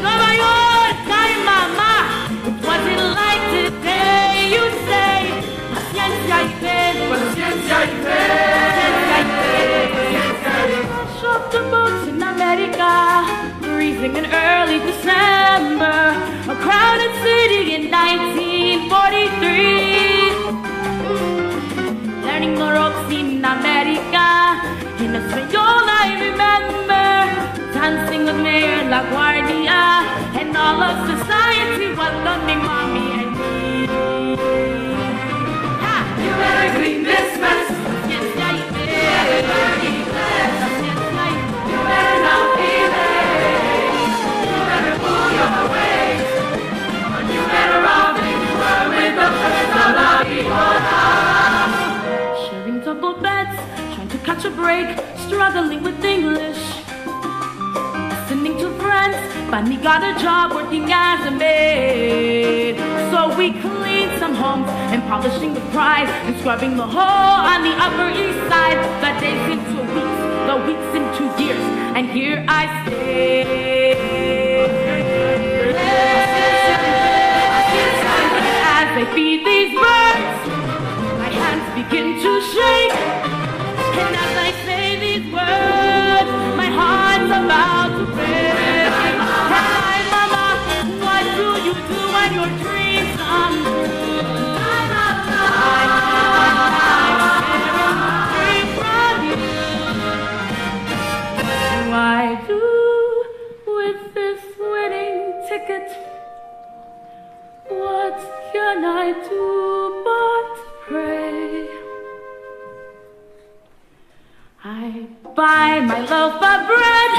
Nueva York, ay mama, what's it like today? You say, paciencia y fe, paciencia y fe, paciencia y fe. Rush off the boats in America, freezing in early December, a crowded city in 1943. Learning the ropes in America, in Espanol I remember, dancing with Mayor La Guardia, and all of society welcoming mommy and me. Ha! You better clean this mess. Paciencia y fe. Paciencia y fe. You better not be late. You better pull your weight. Or you better off in the world with the first of La Vimora. Sharing double beds, trying to catch a break, struggling with English. Listening to friends, finally got a job working as a maid. So we cleaned some homes and polishing the pride and scrubbing the hole on the Upper East Side. The days into weeks, the weeks into years, and here I stay. As I feed these birds, my hands begin to shake. And as I say these words, my heart's about to break. Hi, Mama, what do you do when your dreams come true? What do I do with this winning ticket? What can I do but pray? I buy my loaf of bread,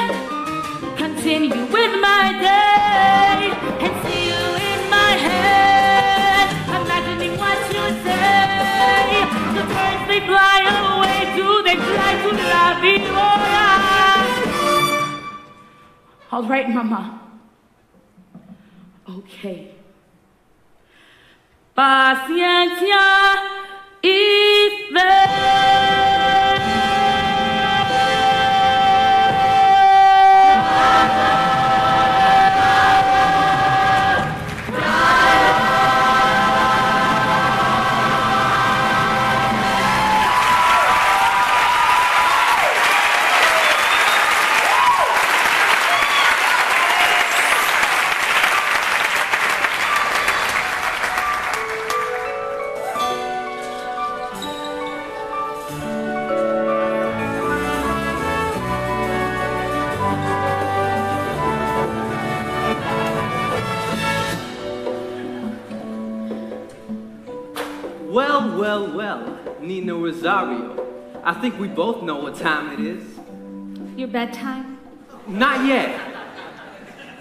continue with my day, and see you in my head, imagining what you say. The birds, they fly away, do they fly to La Vimora? All right, Mama. Okay. Paciencia y fe. Well, well, well, Nina Rosario. I think we both know what time it is. Your bedtime? Not yet.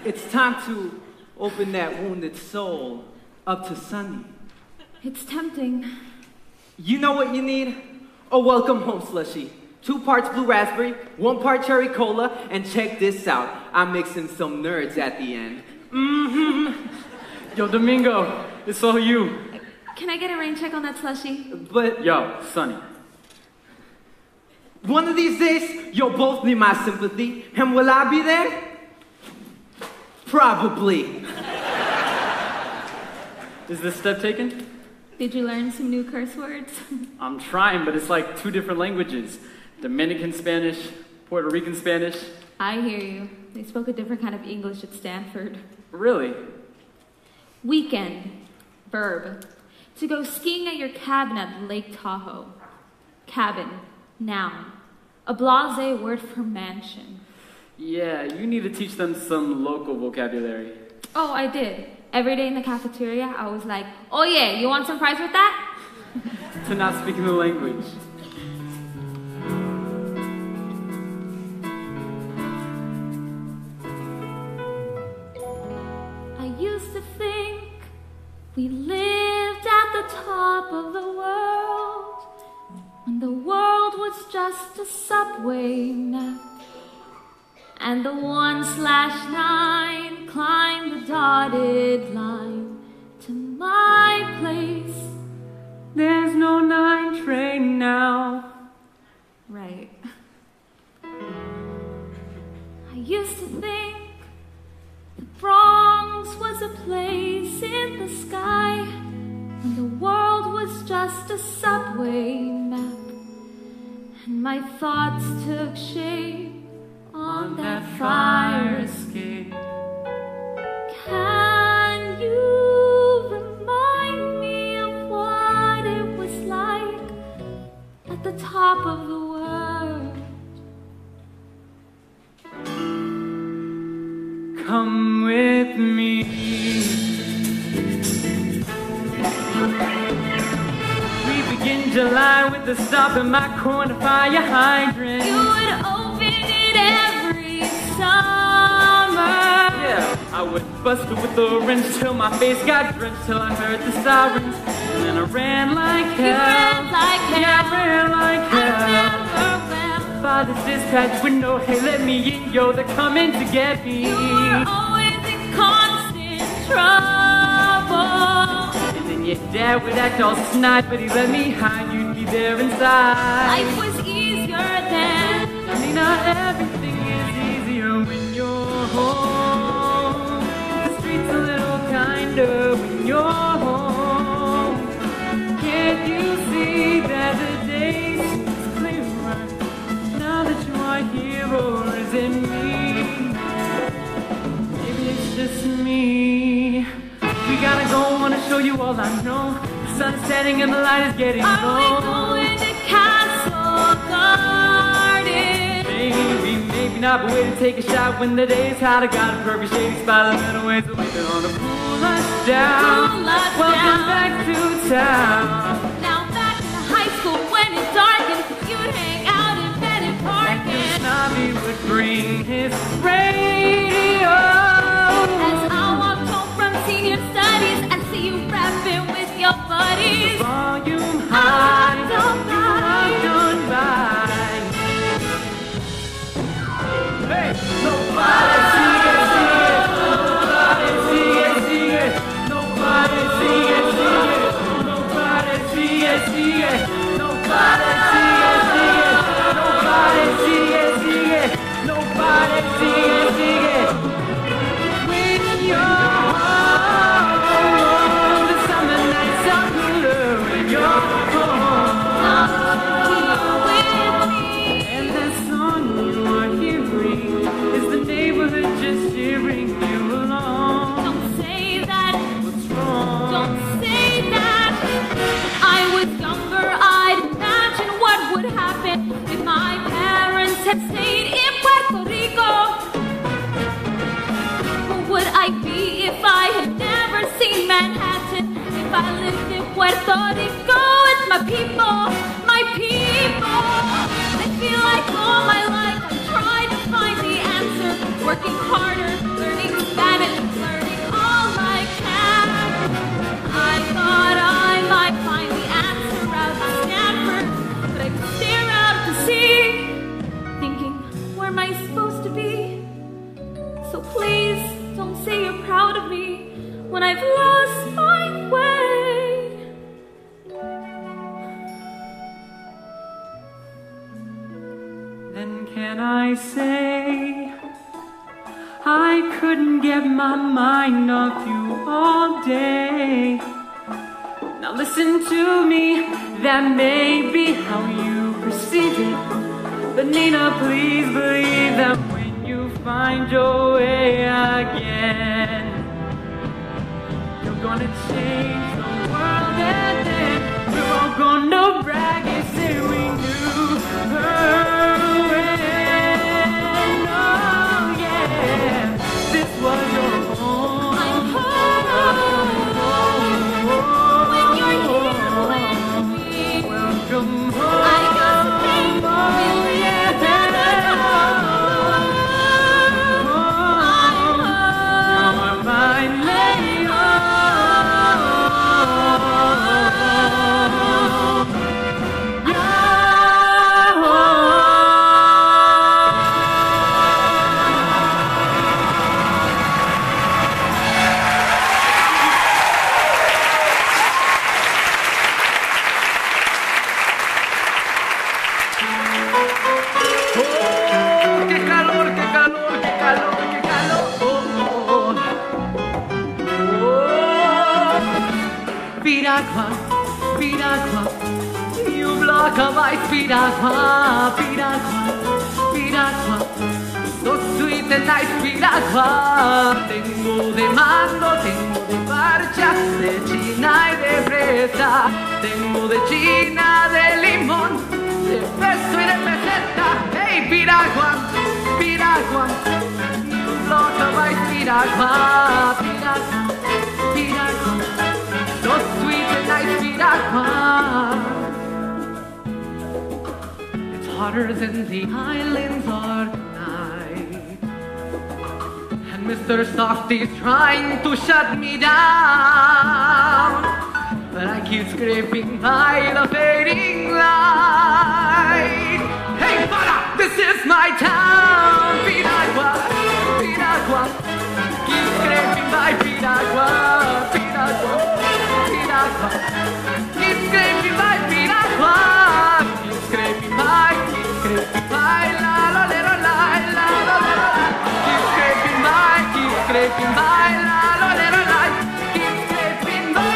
It's time to open that wounded soul up to Sonny. It's tempting. You know what you need? A welcome home slushie. 2 parts blue raspberry, 1 part cherry cola, and check this out. I'm mixing some nerds at the end. Yo, Domingo, it's all you. Can I get a rain check on that slushie? But... Yo, Sonny. One of these days, you'll both need my sympathy. And will I be there? Probably. Is this step taken? Did you learn some new curse words? I'm trying, but it's like 2 different languages. Dominican Spanish, Puerto Rican Spanish. I hear you. They spoke a different kind of English at Stanford. Really? Weekend. Verb. To go skiing at your cabin at Lake Tahoe. Cabin. Noun. A blasé word for mansion. Yeah, you need to teach them some local vocabulary. Oh, I did. Every day in the cafeteria, I was like, oh yeah, you want some fries with that? To not speaking the language. I used to think we lived at the top of the world, when the world was just a subway map, and the 1/9 climbed the dotted line to my place. There's no 9 train now. Right. I used to think the Bronx was a place in the sky, when the world was just a subway map, and my thoughts took shape on that fire escape. Can you remind me of what it was like at the top of the world? Come with me. We begin July with a stop in my corner fire hydrant. You would open it every summer. Yeah, I would bust it with a wrench till my face got drenched, till I heard the sirens. And then I ran like hell. You ran like hell. Yeah, I ran like hell. I never will. Father's dispatch window, hey, let me in, yo, they're coming to get me. You were always in constant trouble. And then your dad would act all snide, but he let me hide, you'd be there inside. Life was easier then. I mean, not everything is easier when you're home. The street's a little kinder when you're home. Can't you see that the day seems clearer now that you are here, or is it me? Maybe it's just me. We gotta go, wanna show you all I know. The sun's setting and the light is getting low. Are we going to Castle Garden? Maybe not, but way to take a shot when the day's hot. I got a perfect shady spot, a little ways away, they're gonna cool us down. Cool us Welcome down. back to town. Now back in high school when it darkened, you'd hang out in Bennett Park And and Usnavi would bring his radio. as I walked home from senior studies, I see you rapping with your buddies. Volume high, I don't you walked on by. Hey, nobody see it, see it. Nobody see it, see it. Nobody see it, see it. Nobody see it, see it. Nobody see it, see it. Nobody see it, see it. Nobody see it, see it. When you're home, the summer nights are cooler when you're home. And that song you are hearing is the neighborhood just cheering you along. Don't say that, What's wrong? don't say that. I was younger, I'd imagine what would happen if my parents had stayed in Puerto Rico. Who would I be if I had never seen Manhattan? If I lived in Puerto Rico? my people, my people. I feel like all my life I've tried to find the answer, working harder, learning Spanish, learning all I can. I thought I might find the answer out of Stanford, but I stare out to sea, thinking, where am I supposed to be? So please don't say you're proud of me when I've lost my way. Then can I say I couldn't get my mind off you all day? Now listen to me, that may be how you perceive it, but Nina, please believe that when you find your way again, you're gonna change the world, and then we're all gonna brag and say we knew her when, oh yeah, this was your home. I'm home when you're here with me. Welcome home. I got to think we'll be together. Piragua, Piragua, you block a white Piragua, Piragua, Piragua, so sweet and nice Piragua. Tengo de mango, tengo de parcha, de china y de fresa, tengo de china, de limón, de peso y de peseta. Hey Piragua, Piragua, you block a white Piragua, Piragua, Piragua. So sweet and nice Piragua. It's hotter than the islands are tonight, and Mr. Softy's trying to shut me down, but I keep scraping by the fading light. Hey, Para, this is my town, Piragua, Piragua. Keep scraping by Piragua, Piragua. Piragua, keep scraping by Piragua, keep scraping by, la la la la la la la la. Keep scraping by, la la la la la. Keep scraping by.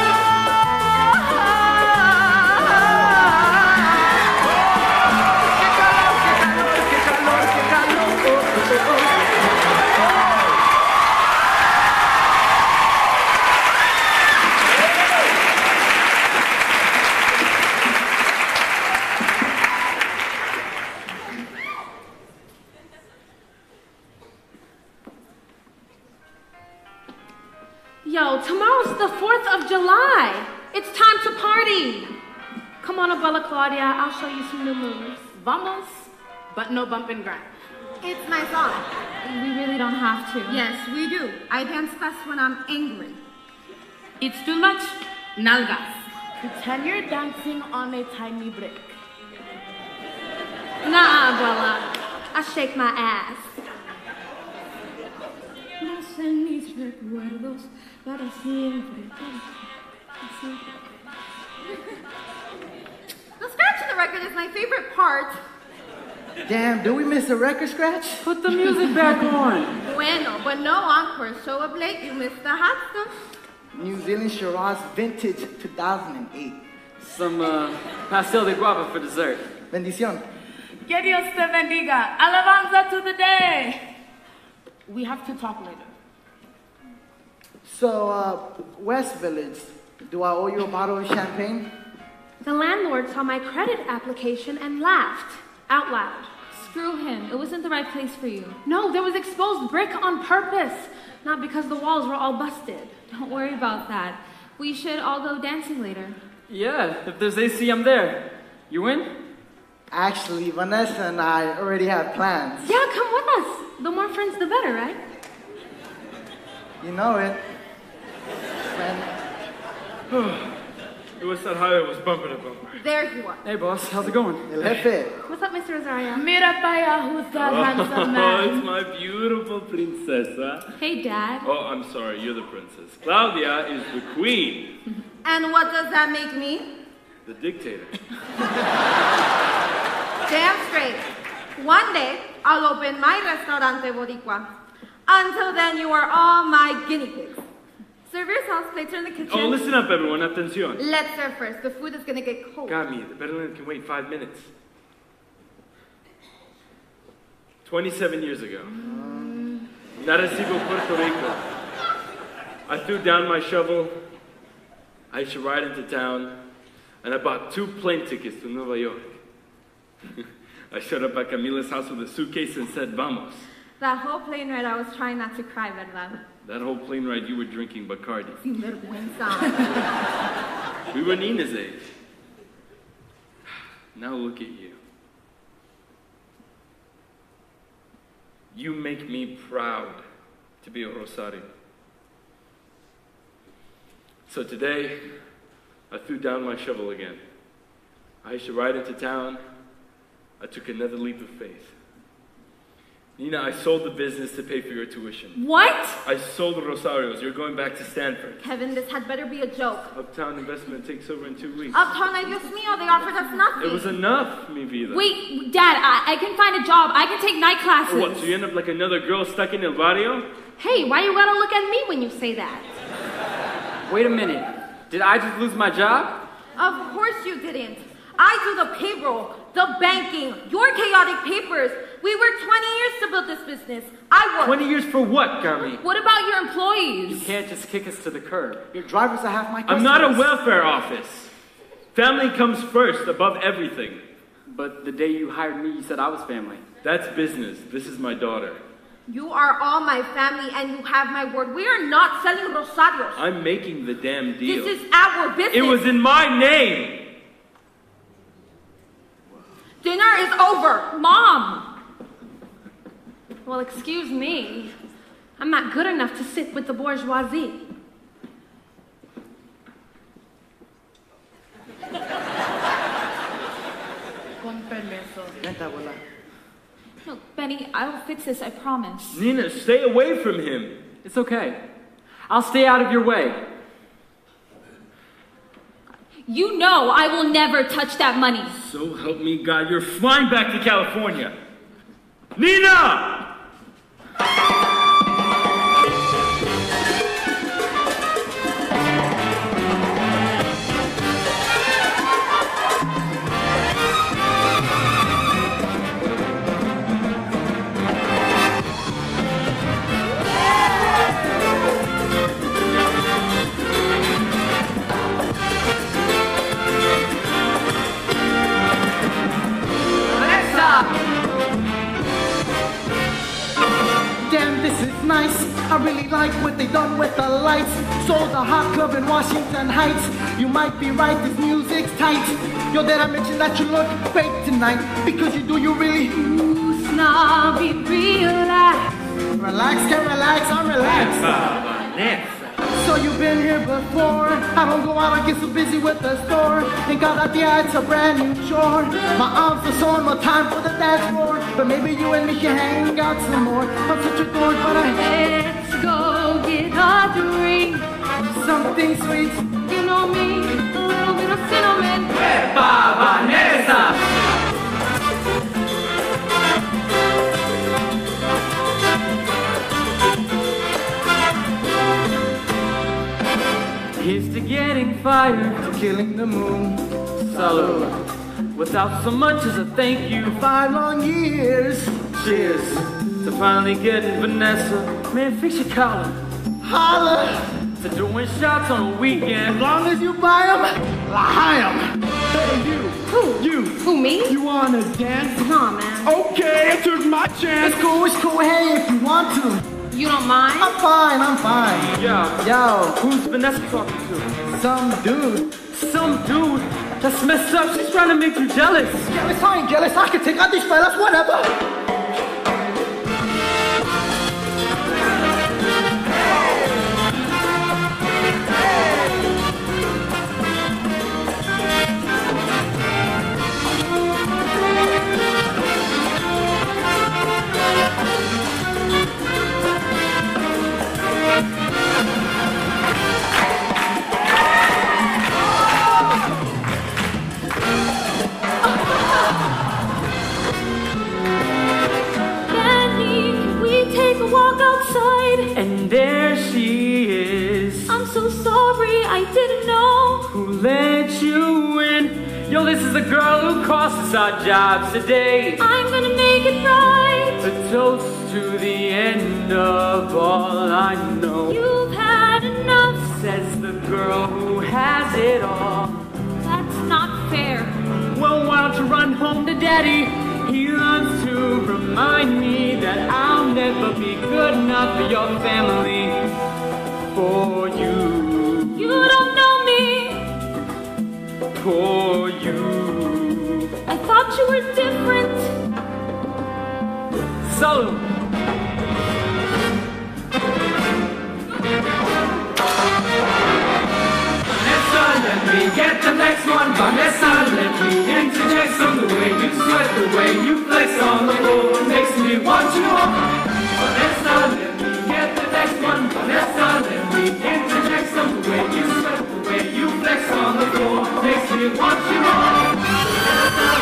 Qué calor, qué calor, qué calor, qué calor. Yo, tomorrow's the 4th of July. It's time to party. Come on, Abuela Claudia, I'll show you some new moves. Vamos, but no bump and grind. It's my song. We really don't have to. Yes, we do. I dance fast when I'm angry. It's too much. Nalgas. Pretend you're dancing on a tiny brick. Nah, Abuela. I shake my ass. Nacen mis recuerdos para siempre. The scratch in the record is my favorite part. Damn, did we miss a record scratch? Put the music back on. Bueno, but no encore. Show up late, you missed the hot stuff. New Zealand Shiraz Vintage 2008. Some pastel de guava for dessert. Bendición. Que Dios te bendiga. Alabanza to the day. We have to talk later. So, West Village, do I owe you a bottle of champagne? The landlord saw my credit application and laughed out loud. Screw him. It wasn't the right place for you. No, there was exposed brick on purpose, not because the walls were all busted. Don't worry about that. We should all go dancing later. Yeah, if there's AC, I'm there. You in? Actually, Vanessa and I already have plans. Yeah, come with us. The more friends, the better, right? You know it. Friend. It was that highway was bumper to bumper. There you are. Hey, boss, how's it going? El jefe. What's up, Mr. Rosario? Mira pa allá, who's that handsome man? Oh, it's my beautiful princesa. Hey, Dad. Oh, I'm sorry, you're the princess. Claudia is the queen. And what does that make me? The dictator. Damn straight. One day, I'll open my restaurante boricua. Until then, you are all my guinea pigs. Serve yourselves, plates are in the kitchen. Oh, listen up, everyone. Atención. Let's serve first. The food is gonna get cold. Got me. The Berlin can wait 5 minutes. 27 years ago. Arecibo, Puerto Rico. I threw down my shovel. I used to ride into town. And I bought 2 plane tickets to Nueva York. I showed up at Camila's house with a suitcase and said, vamos. That whole plane ride, I was trying not to cry, ¿verdad? That whole plane ride, you were drinking Bacardi. Sin vergüenza. We were Nina's age. Now look at you. You make me proud to be a Rosario. So today, I threw down my shovel again. I used to ride into town. I took another leap of faith. Nina, I sold the business to pay for your tuition. What? I sold the Rosarios. You're going back to Stanford. Kevin, this had better be a joke. Uptown Investment takes over in 2 weeks. Uptown, ay Dios mío, they offered us nothing. It was enough, mi vida. Wait, Dad, I can find a job. I can take night classes. What, so you end up like another girl stuck in El Barrio? Hey, why you gotta look at me when you say that? Wait a minute. Did I just lose my job? Of course you didn't. I do the payroll, the banking, your chaotic papers. We worked 20 years to build this business. I worked. 20 years for what, Gami? What about your employees? You can't just kick us to the curb. Your drivers are half my customers. I'm not a welfare office. Family comes first, above everything. But the day you hired me, you said I was family. That's business. This is my daughter. You are all my family and you have my word. We are not selling Rosarios. I'm making the damn deal. This is our business. It was in my name. Dinner is over. Mom! Well, excuse me. I'm not good enough to sit with the bourgeoisie. Con permiso. Vente, abuela. Look, Benny, I'll fix this, I promise. Nina, stay away from him. It's okay. I'll stay out of your way. You know I will never touch that money. So help me God, you're flying back to California. Nina! Damn, this is nice. I really like what they done with the lights. Sold a hot club in Washington Heights. You might be right, this music's tight. Yo, did I mention that you look great tonight? Because you do, you really. Usnavi, relax. Relax, can relax, I'm relaxed. Vanessa. So you've been here before. I don't go out, I get so busy with the store. And cada dia it's a brand new chore. My arms are sore, no time for the dance floor. But maybe you and me can hang out some more. I'm such a dork, but Let's go get a drink. something sweet. You know me, a little bit of cinnamon. Epa, Vanessa! Here's to getting fired, To killing the moon. salute. Without so much as a thank you. 5 long years. Cheers to finally getting Vanessa. Man, fix your collar. Holla. To doing shots on a As weekend. long as you buy them, lie them. Hey, you. Who? You. Who, me? You wanna dance? Nah, man. Okay, I took my chance. It's cool, hey, if you want to. You don't mind? I'm fine. Yeah. Yo, Who's Vanessa talking to? some dude. Some dude? That's messed up. She's trying to make you jealous. Jealous, I ain't jealous. I can take out these fellas, whatever. And there she is. I'm so sorry, I didn't know. Who let you in? Yo, this is the girl who cost us our jobs today. I'm gonna make it right. A toast to the end of all I know. You've had enough, says the girl who has it all. That's not fair. Well, why don't you run home to daddy? He loves to remind me that I'll never be good enough for your family. For you. You don't know me. For you. I thought you were different. Solo. Vanessa, let me get the next one. Vanessa, let me interject some. The way you sweat, the way you flex on the floor makes me want you more. Vanessa, let me get the next one. Vanessa, let me interject some. The way you sweat, the way you flex on the floor makes me want you more. Vanessa,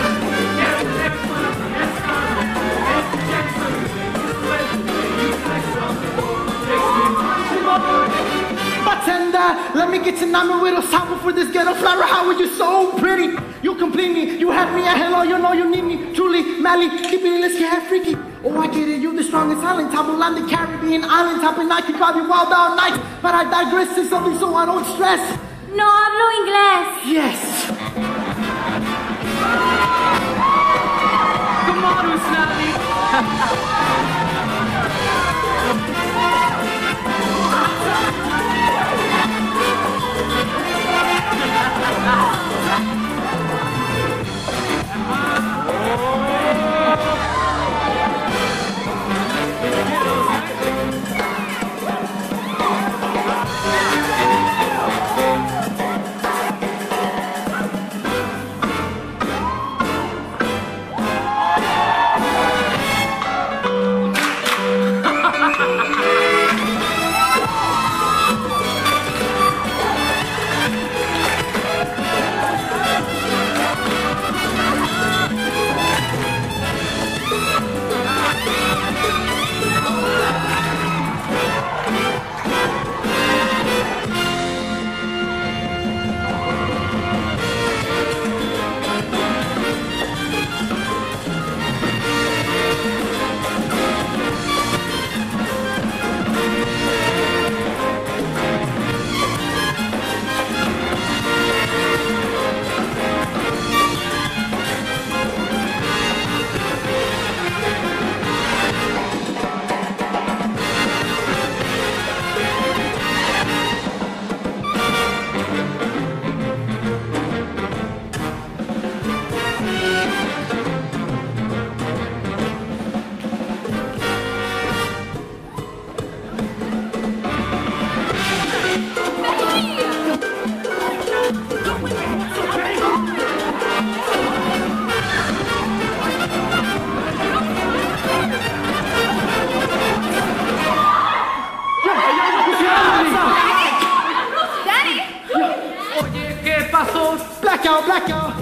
let me get the next one. Vanessa, let me interject some. The way you sweat, the way you flex on the floor makes me want you more. Bartender, let me get your name with a sample for this ghetto flower. How are you so pretty? You complete me, you have me at hello, you know you need me. Truly, Mally, keep it, let's get freaky. Oh, I get it, you the strongest island top on the Caribbean island top, and I can drive you wild all night. But I digress to something so I don't stress. No hablo inglés. Yes. Come on, Usnavi. Blackout, blackout.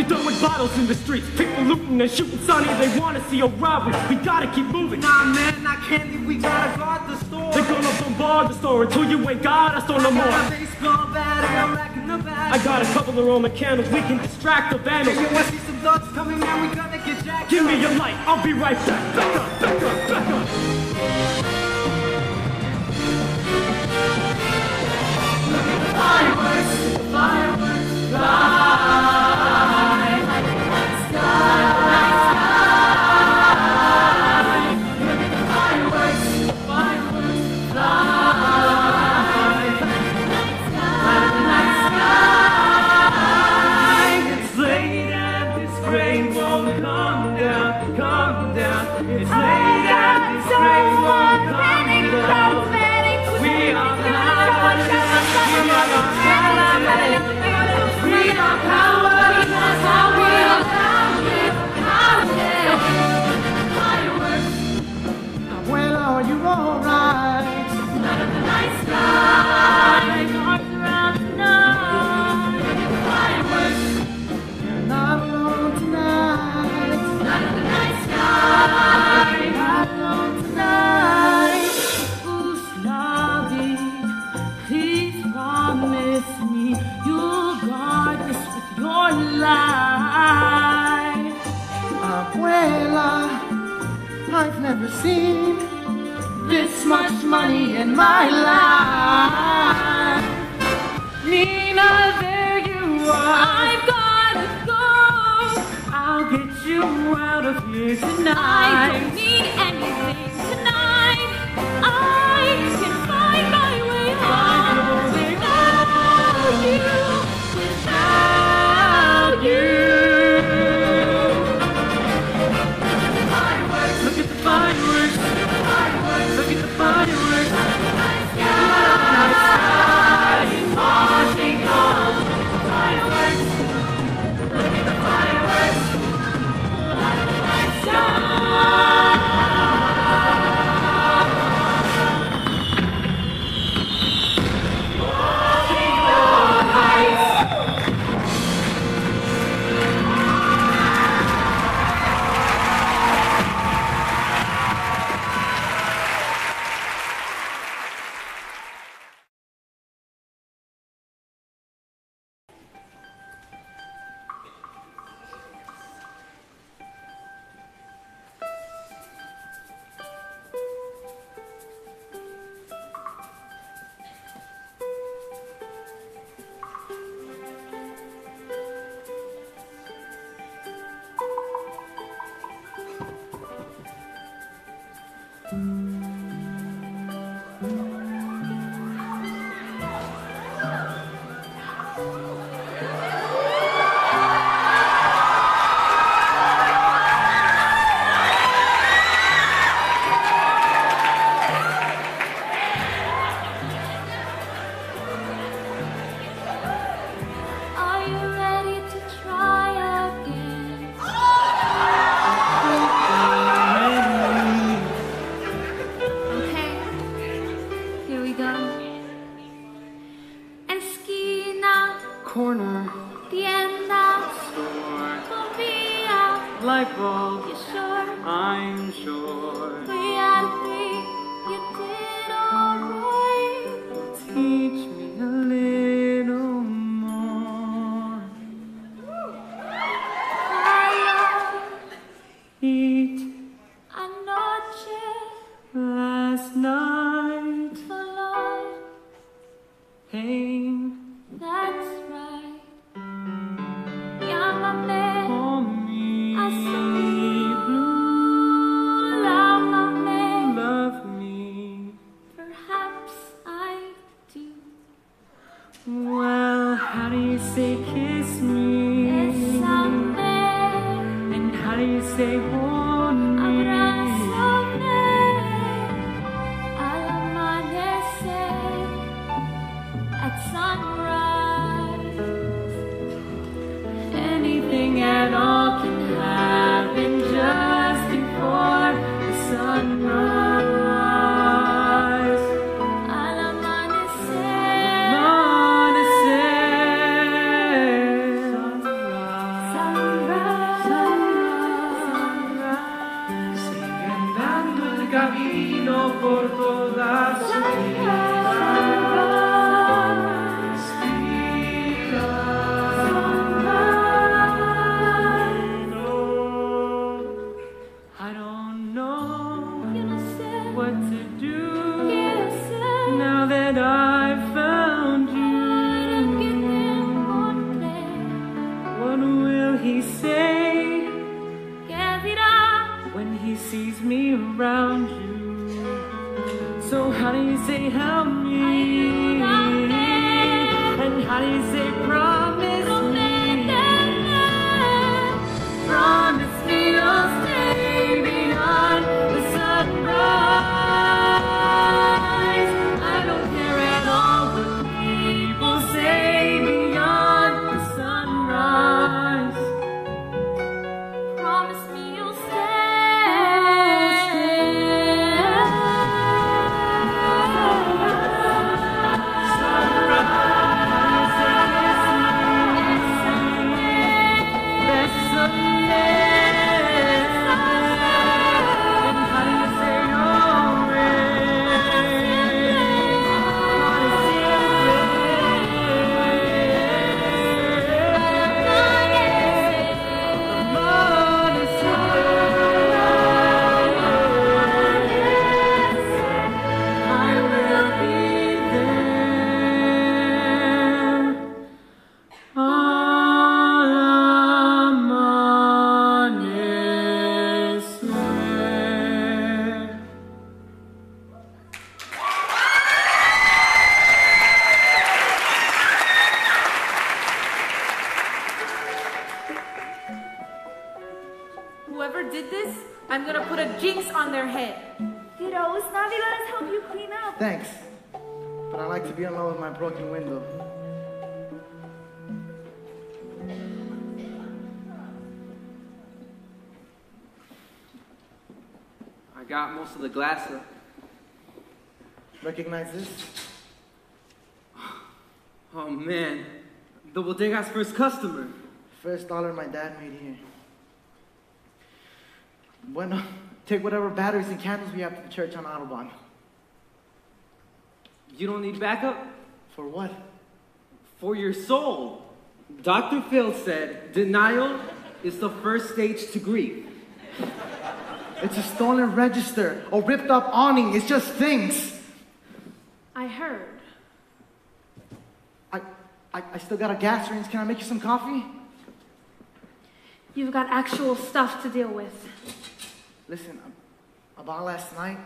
You're done with bottles in the streets, people looting and shooting Sonny. They want to see a robbery. We gotta keep moving. Nah, man, I can't leave. We gotta guard the store. They're gonna bombard the store until you ain't got us on no more. I got a baseball bat and a rack in the back. I got a couple of Roman candles. We can distract the vandals. Hey, you wanna see some thugs coming, man? We gonna get jacked. Give me your light. I'll be right back. Back up, back up, back up. Look at the fireworks, fly. I've never seen this much money in my life. Nina, there you are. I've gotta go. I'll get you out of here tonight. I don't need anything tonight. I can find my way home without you, without you. say help me? And how do you say promise me? Promise me you'll stay beyond the sunrise. I don't care at all what people say beyond the sunrise. Promise me you'll stay. Whoever did this, I'm gonna put a jinx on their head. Tito, Usnavi, let us help you clean up. Thanks. But I like to be alone with my broken window. I got most of the glass up. Recognize this? Oh man, the bodega's first customer. First dollar my dad made here. Bueno, take whatever batteries and candles we have to the church on Autobahn. You don't need backup? For what? For your soul. Dr. Phil said denial is the first stage to grief. It's a stolen register, a ripped up awning, it's just things. I heard. I still got a gas range. Can I make you some coffee? You've got actual stuff to deal with. Listen, about last night,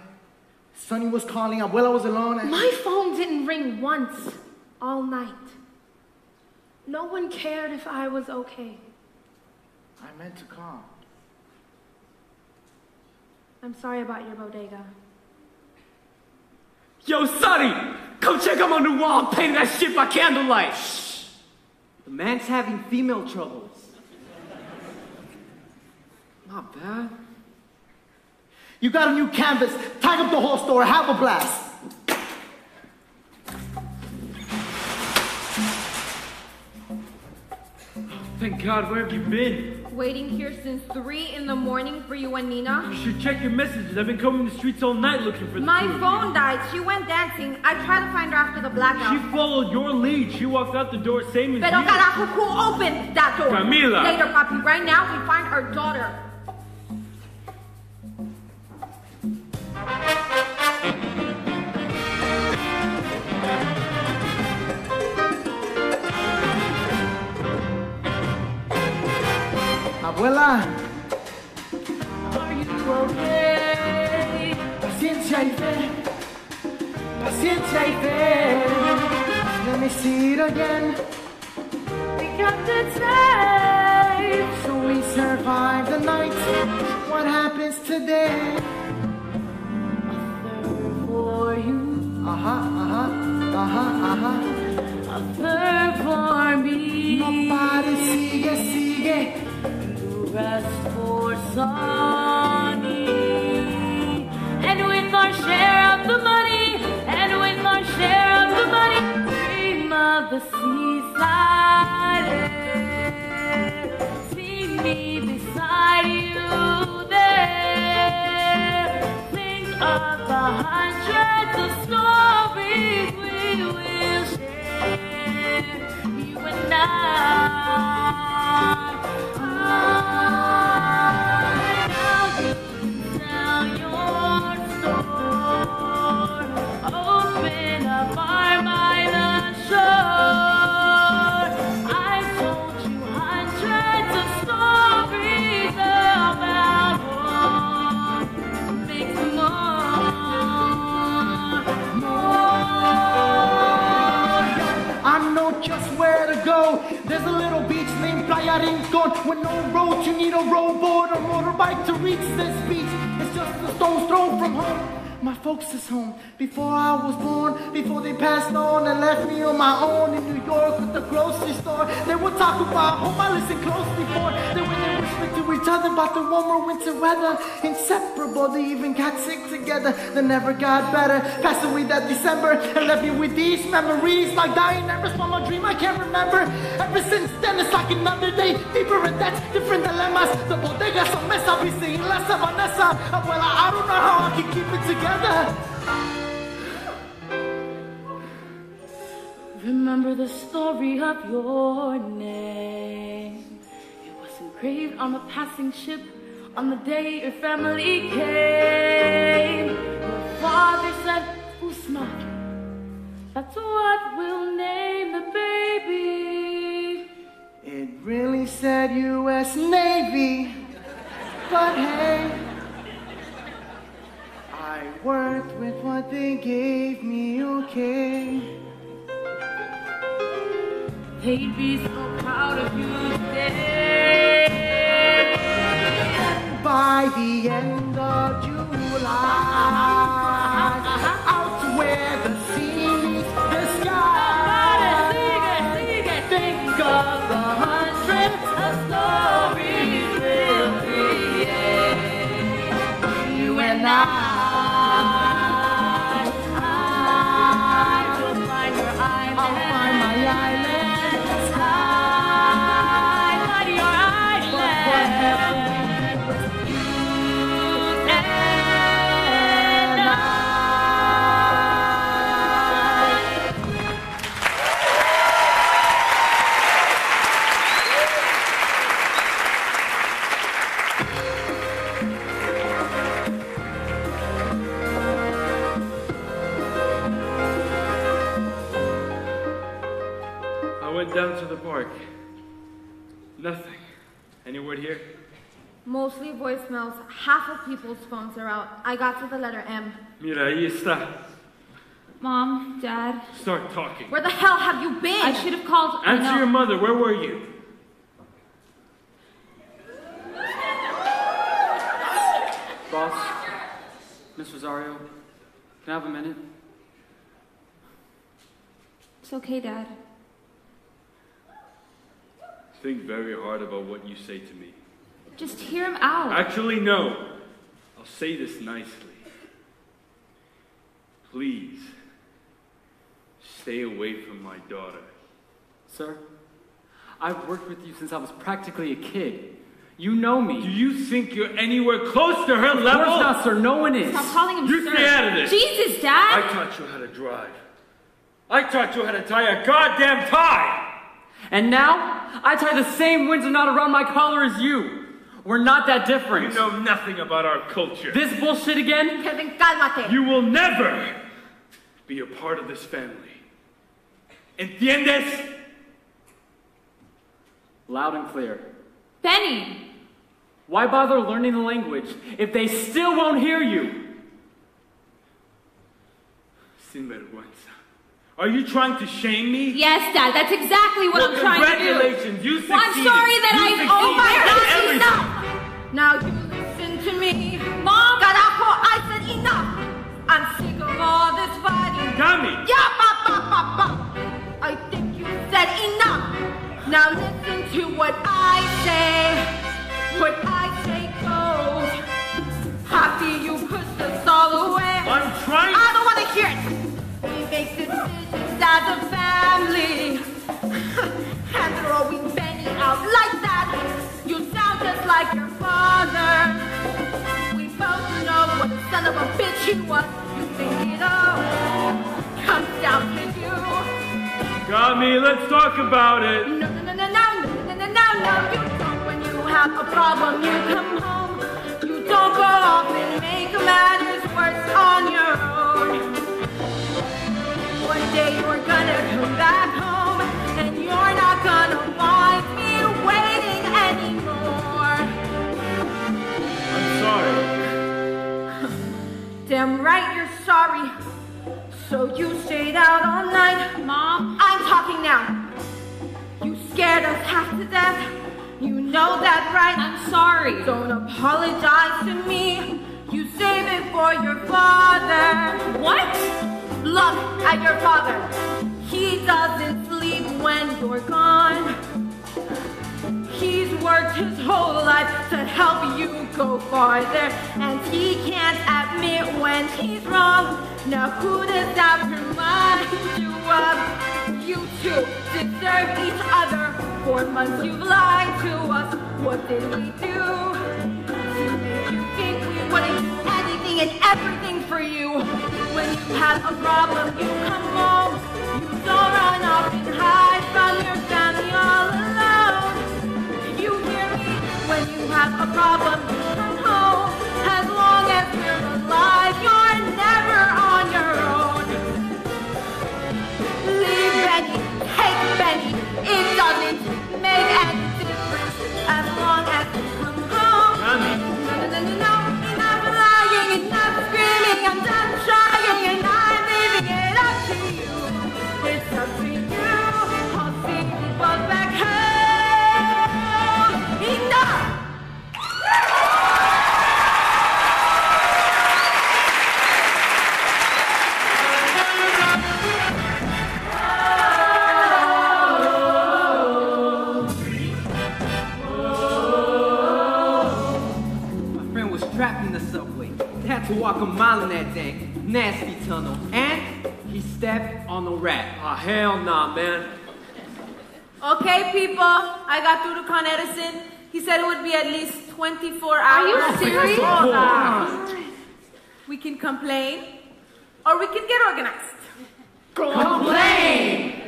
Sonny was calling, Abuela was alone, and... My phone didn't ring once all night. No one cared if I was okay. I meant to call. I'm sorry about your bodega. Yo, Sonny! Come check out my new wall. I'm painting that shit by candlelight. Shh. The man's having female troubles. Not bad. You got a new canvas. Tag up the whole store. Have a blast. Thank God, where have you been? Waiting here since 3 in the morning for you and Nina. You should check your messages. I've been combing the streets all night looking for the My two of phone you. died. She went dancing. I tried to find her after the blackout. She followed your lead. She walked out the door same as Pero you. carajo, who opened that door? Camila. Later, papi. Right now, we find our daughter. Abuela. Are you okay? Paciencia y fe. Paciencia y fe. Let me see it again. We kept it safe. So we survived the night. What happens today? For you. A third for me. Nobody sigue, sigue. Rest for Sonny. And with our share of the money, dream of the seaside. See me beside you there. Think of the hundreds of stories we will share. You and I. Now you can tell your store. Open a bar by the shore. I told you hundreds of stories about war. Make more. nowhere to go. There's a little beach named Playa Rincon. With no roads, you need a rowboat or motorbike to reach this beach. It's just a stone's throw from home. My folks is home. Before I was born, before they passed on and left me on my own in New York with the grocery store. They would talk about home, I listened closely for. They whispered to each other about the warmer winter weather. Inseparable, they even got sick together. They never got better. Passed away that December and left me with these memories like dying embers from a dream I can't remember. Ever since then, it's like another day. Deeper in debts, different dilemmas. The bodega's a mess. I'll be singing less of Vanessa. Abuela, I don't know how I can keep it together. Remember the story of your name. It was engraved on a passing ship on the day your family came. Your father said, Usnavi. That's what we'll name the baby. It really said U.S. Navy, but hey, I worked with what they gave me, okay. They'd be so proud of you today. By the end of July, out where the sea meets the sky, think of the hundreds of stories we'll create. You and I. Down to the park. Nothing. Any word here? Mostly voicemails. Half of people's phones are out. I got to the letter M. Mira, ahí está. Mom, Dad. Start talking. Where the hell have you been? I should have called. Answer your mother. Where were you? Boss, Miss Rosario, can I have a minute? It's okay, Dad. Think very hard about what you say to me. Just hear him out. Actually, no. I'll say this nicely. Please, stay away from my daughter. Sir, I've worked with you since I was practically a kid. You know me. Do you think you're anywhere close to her level? Of course not, sir. No one is. Stop calling him You sir. stay out of this. Jesus, Dad. I taught you how to drive. I taught you how to tie a goddamn tie. And now, I tie the same Windsor knot around my collar as you. We're not that different. You know nothing about our culture. This bullshit again? Kevin, cálmate. You will never be a part of this family. ¿Entiendes? Loud and clear. Benny. Why bother learning the language if they still won't hear you? Sinvergüenza. Are you trying to shame me? Yes, Dad, that's exactly what I'm trying to do. Congratulations, you succeeded. Well, I'm sorry that Oh my God, enough! Now you listen to me. Mom! Carajo, I said enough! I'm sick of all this fighting. Tommy! Yeah, papa! I think you said enough. Now listen to what I say. What I say goes. After you push us all away. I'm trying. I don't want to hear it. We make decisions as a family. And throwing Benny out like that. You sound just like your father. We both know what a son of a bitch he was. You think it all comes down to you. Got me, let's talk about it. No. You don't. When you have a problem, you come home. You don't go off and make matters worse on your own. One day you're gonna come back home, and you're not gonna want me waiting anymore. I'm sorry. Damn right you're sorry. So you stayed out all night. Mom? I'm talking now. scared us half to death. You know that, right? I'm sorry. Don't apologize to me. You save it for your father. What? Look at your father. He doesn't sleep when you're gone. He's worked his whole life to help you go farther, and he can't admit when he's wrong. Now who does that remind you of? You two deserve each other. 4 months you've lied to us. What did we do to make you think we wouldn't do anything and everything for you? When you have a problem, you come home. You don't run off and hide from your family all alone. You hear me? When you have a problem, you come home. As long as we're alive, you're never on your own. Leave Benny, take Benny. It doesn't make any difference as long as you come home. No, enough lying, enough screaming. I'm done trying and I'm leaving it up to you. It's up to you. I'll see you both back home. Enough! My friend was trapped in the subway. They had to walk a mile in that dang nasty tunnel. And he stepped on a rat. Oh, hell nah, man. Okay, people, I got through to Con Edison. He said it would be at least 24 hours. Are you serious? We can complain, or we can get organized. Complain!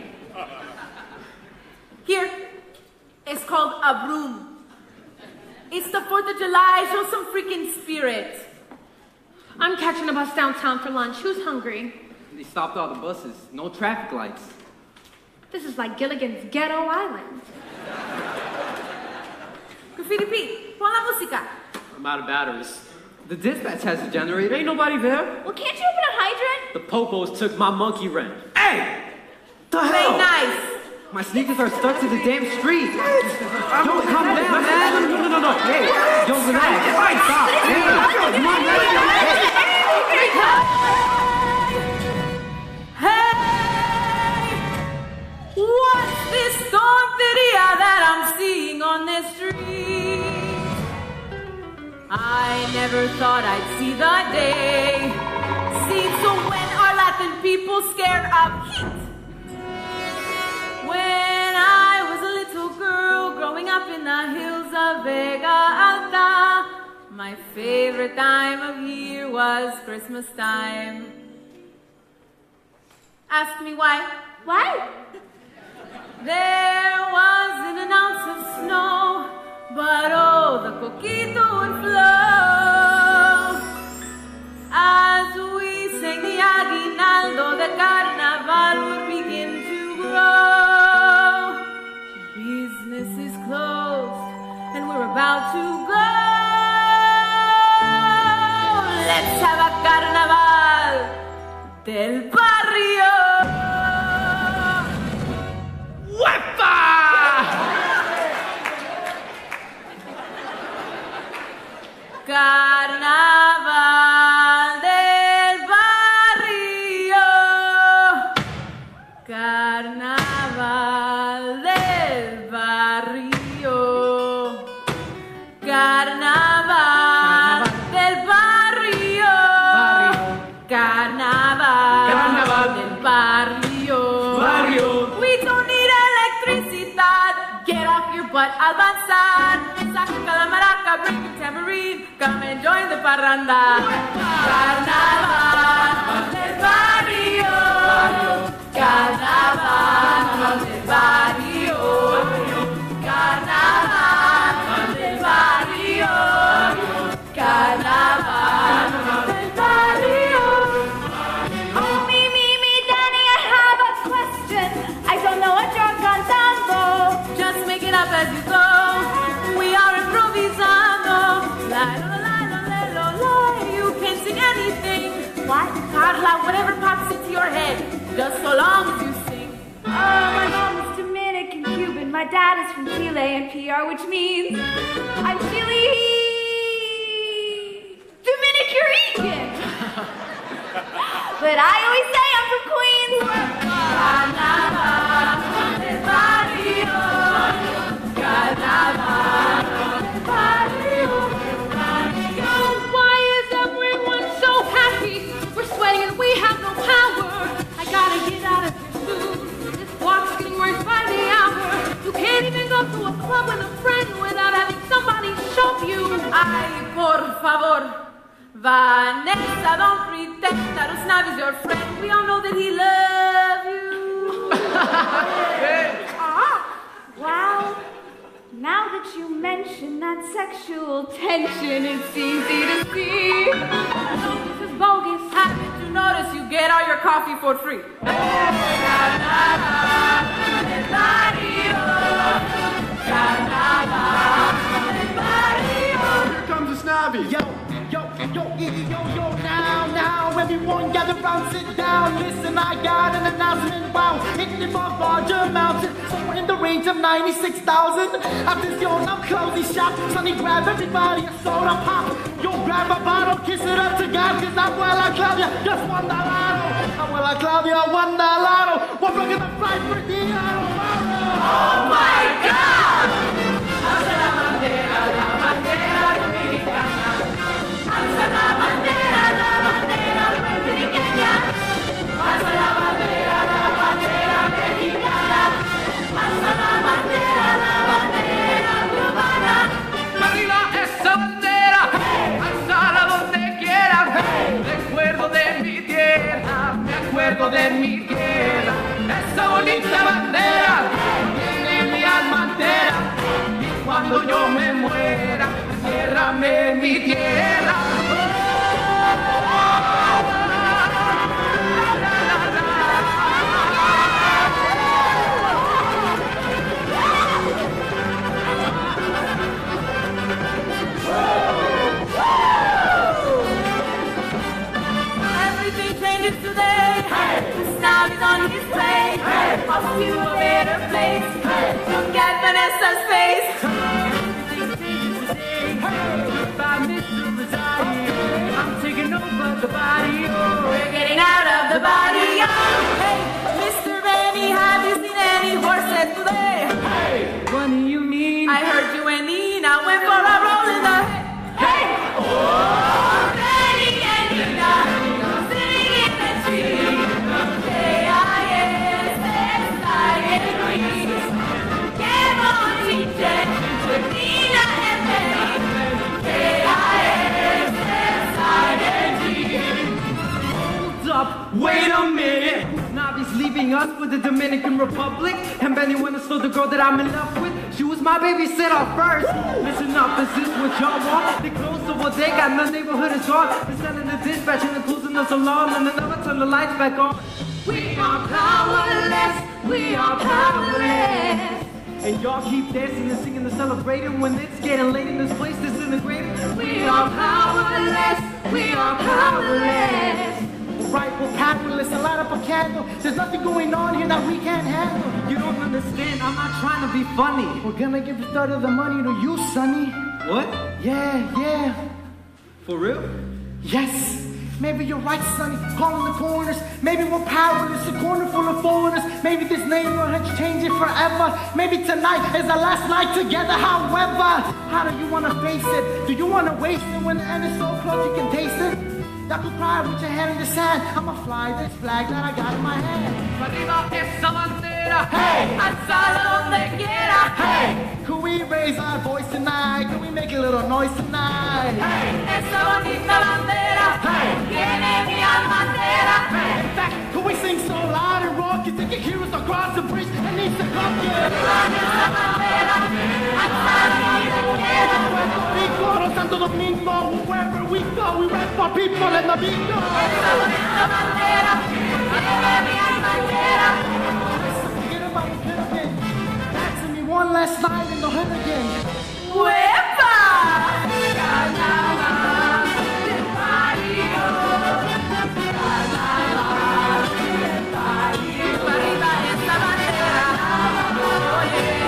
Here, it's called a broom. It's the 4th of July. Show some freaking spirit. I'm catching a bus downtown for lunch. Who's hungry? They stopped all the buses. No traffic lights. This is like Gilligan's Ghetto Island. Graffiti Pete, pon la música. I'm out of batteries. The dispatch has a generator. Ain't nobody there. Well, can't you open a hydrant? The popos took my monkey wrench. Hey! The Play hell? nice. My sneakers are stuck to the damn street. Yo, calm down, man. No. Hey, yo, relax. Stop. Hey, come on, man. Hey! What's this tonteria that I'm seeing on the street? I never thought I'd see the day. See, so when are Latin people scared of heat? When I was a little girl growing up in the hills of Vega Alta, my favorite time of year was Christmas time. Ask me why. Why? There wasn't an ounce of snow, but oh, the coquito would flow as we sang the aguinaldo. The carnaval would begin to grow. Business is closed, and we're about to go. Let's have a carnaval del barrio. Wepa! Carnaval del barrio. Carnaval del barrio. Carnaval del barrio. Carnaval del barrio. We don't need electricidad. Get off your butt, avanzar. Saca la maraca, bring your tambourine. Come and join the parranda. Carnaval del barrio. Carnaval del barrio. Carnaval del barrio. Carnaval del barrio. Oh, me, Danny, I have a question. I don't know what you're cantando. Just make it up as you go. We are improvisando. La la la la la la. You can sing anything. What? Carla, whatever pops into your head. Just so long as you sing. Oh, my mom is Dominican. Cuban, my dad is from Chile and PR, which means I'm Chile Dominican. But I always say I'm from Queens. Why is everyone so happy? We're sweating and we have no power. I gotta get out of here soon. This walk's getting worse by the hour. You can't even go to a club with a friend without having somebody show you. Ay, por favor. Vanessa, don't pretend that Usnavi's your friend. We all know that he loves you. Wow. Now that you mention that sexual tension, it's easy to see. This is bogus. Haven't you noticed you get all your coffee for free? Here comes Usnavi. Yo, now, everyone gather round, sit down, listen, I got an announcement, wow, Ingeborg larger mountain, somewhere in the range of 96,000, Atención, I'm closing shop, Sonny, grab everybody a soda pop, yo, grab a bottle, kiss it up to God, cause Abuela Claudia just won the lotto, Abuela Claudia won the lotto, we're booking the flight for Neal tomorrow. Oh my God! Alza la bandera dominicana. Alza la bandera puertorriqueña. Alza la bandera mexicana. Alza la bandera cubana. Arriba esa bandera, alzala donde quiera. Recuerdo de mi tierra, me acuerdo de mi tierra. Esa bonita bandera tiene mi alma entera. Y cuando yo me muera, ciérrame mi tierra. Everything changes today. Usnavi's on his way. Off to a better place. Look at Vanessa's face. I'm taking over the body. We're getting out of the body. Hey, Mr. Benny, have you seen any horses today? What do you mean? I heard you and Nina went for a roll in the hay. Oh, Benny and Nina sitting in the tree. K-I-S-S-I-N-E. Get on, Nina and Benny. K-I-S-S-I-N-E. Hold up, wait a minute. Usnavi's leaving us for the Dominican Republic. And Benny went to slow the girl that I'm in love with. She was my babysitter first. Listen up, is this what y'all want? They closed the bodega and the neighborhood is gone. They're selling the dispatch and they're closing the salon. And they never turn the lights back on. We are powerless. We are powerless. And y'all keep dancing and singing and celebrating when it's getting late in this place disintegrating. We are powerless. We are powerless. Right, we're powerless, a light up a candle. There's nothing going on here that we can't handle. You don't understand, I'm not trying to be funny. We're gonna give a third of the money to you, Sonny. What? Yeah. For real? Yes. Maybe you're right, Sonny. Calling the corners. Maybe we're powerless, a corner full of foreigners. Maybe this neighborhood's changing forever. Maybe tonight is the last night together. However, how do you want to face it? Do you want to waste it when the end is so close you can taste it? Y'all could cry with your head in the sand. I'ma fly this flag that I got in my hand. Arriba esa bandera, Hey! Alzala donde quiera. Hey! Could we raise our voice tonight? Could we make a little noise tonight? Hey, esa bonita bandera. Hey! Tiene mi alma entera. Hey! In fact, could we sing so loud and raucous they can hear us across the bridge and needs to come here? Esa bandera. Alzala donde quiera. Puerto Rico, Santo Domingo, wherever we go, we rap for people in the bingo. Esa bonita bandera. Tiene mi alma entera. Forget about the pyramid. Dancing me one last night in the hood again. ¡Huepa! Arriba esa bandera. Oye.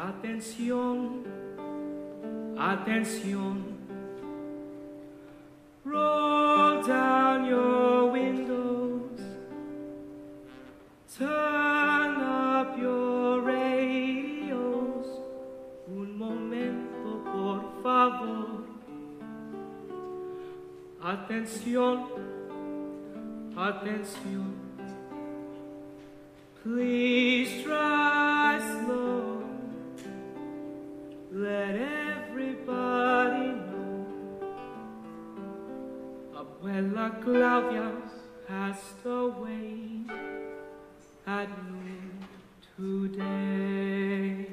Atención, atención. Roll down your windows. Turn up your radios. Un momento, por favor. Atención, atención. Please try slow. Let everybody know. Abuela Claudia passed away at noon today.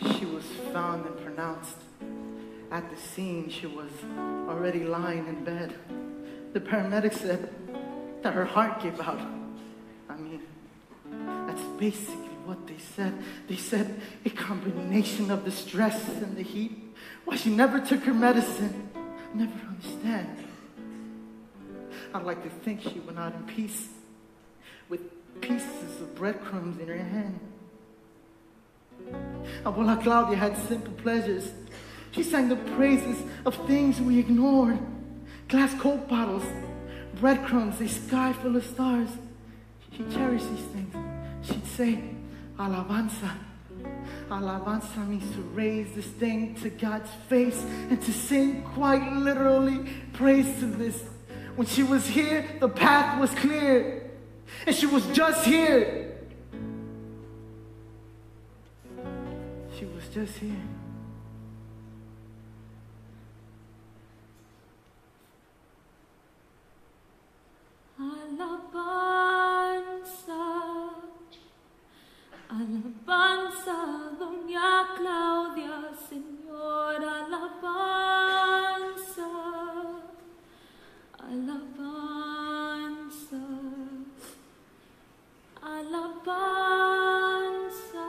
She was found and pronounced. At the scene, she was already lying in bed. The paramedics said that her heart gave out. I mean, that's basically what they said. They said a combination of the stress and the heat. Why she never took her medicine, I'll never understand. I'd like to think she went out in peace, with pieces of breadcrumbs in her hand. Abuela Claudia had simple pleasures. She sang the praises of things we ignored. Glass Coke bottles, breadcrumbs, a sky full of stars. She cherished these things. She'd say, alabanza. Alabanza means to raise this thing to God's face and to sing quite literally praise to this. When she was here, the path was clear. And she was just here. She was just here. Alabanza, alabanza, Doña Claudia, Señor, alabanza, alabanza, alabanza,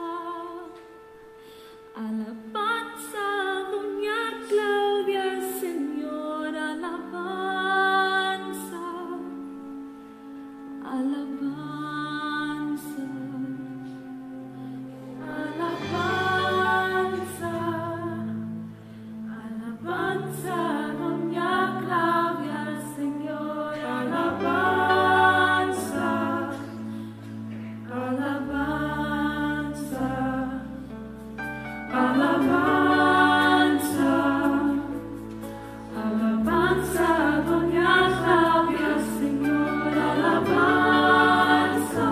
alabanza, Doña Claudia, Señor, alabanza, alabanza, alabanza, alabanza, Doña Claudia, Señor, alabanza, alabanza, alabanza, alabanza, Doña Claudia, Señor, alabanza, alabanza, alabanza, alabanza, Doña Claudia, Señor, alabanza,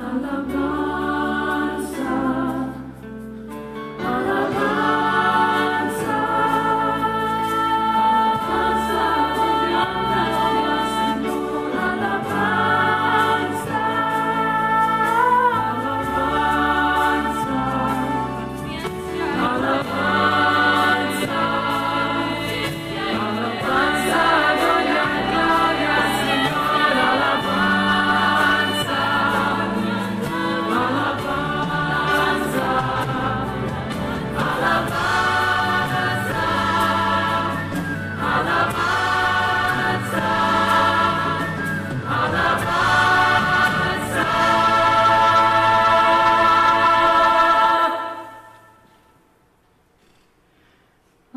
alabanza, alabanza, alabanza, Doña Claudia, Señor, alabanza, alabanza,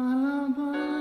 Alabanza.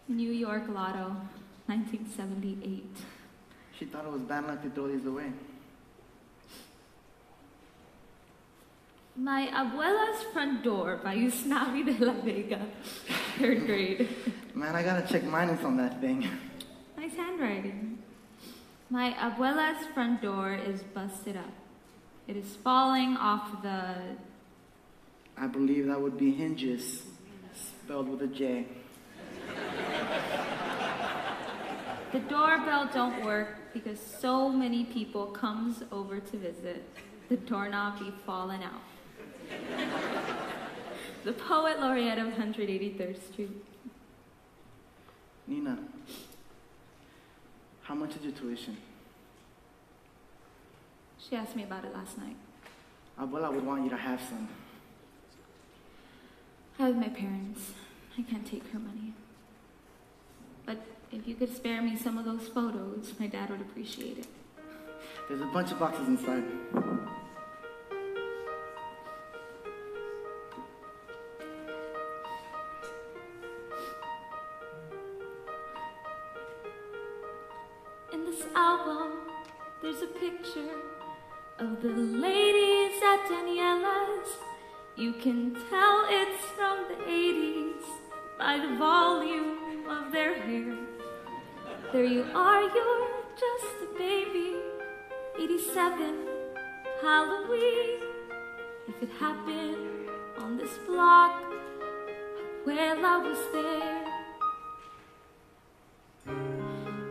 New York Lotto, 1978. She thought it was bad luck to throw these away. My Abuela's Front Door by Usnavi de la Vega, 3rd grade. Man, I gotta check minus on that thing. Nice handwriting. My Abuela's front door is busted up. It is falling off the... I believe that would be hinges, spelled with a J. The doorbell don't work because so many people comes over to visit. The doorknob be falling out. The poet laureate of 183rd Street. Nina, how much is your tuition? She asked me about it last night. Abuela would want you to have some. I have my parents. I can't take her money. But if you could spare me some of those photos, my dad would appreciate it. There's a bunch of boxes inside. In this album, there's a picture of the ladies at Daniela's. You can tell it's from the 80s by the volume of their hair. There you are, you're just a baby. 87, Halloween. If it happened on this block, Abuela was there.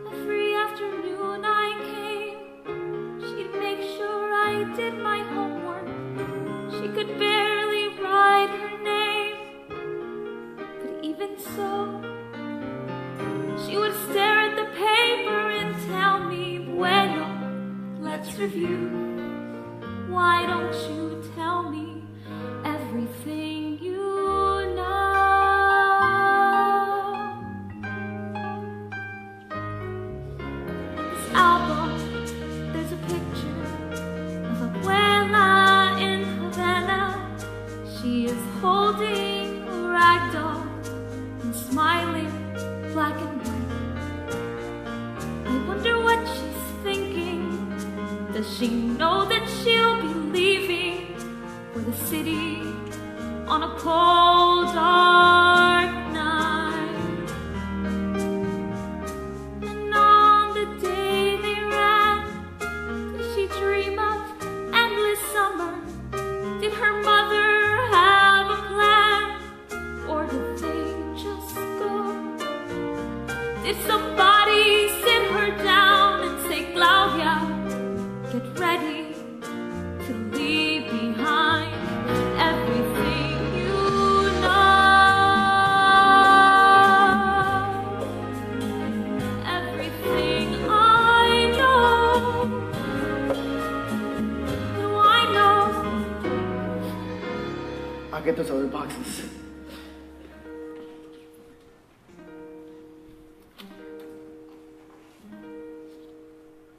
Every afternoon I came, she'd make sure I did my homework. She could barely write her name, but even so, she would stare at the paper and tell me, bueno, let's review. Why don't you tell me everything you know? In this album, there's a picture of Abuela in Havana. She is holding a rag doll and smiling black and white. I wonder what she's thinking. Does she know that she'll be leaving for the city on a cold, dark night? And on the day they ran, did she dream of endless summer? Did her mother have a plan? Or did they just go? Did somebody sit her down and say, Claudia, get ready to leave behind everything you know. Everything I know. Do I know? I'll get those other boxes.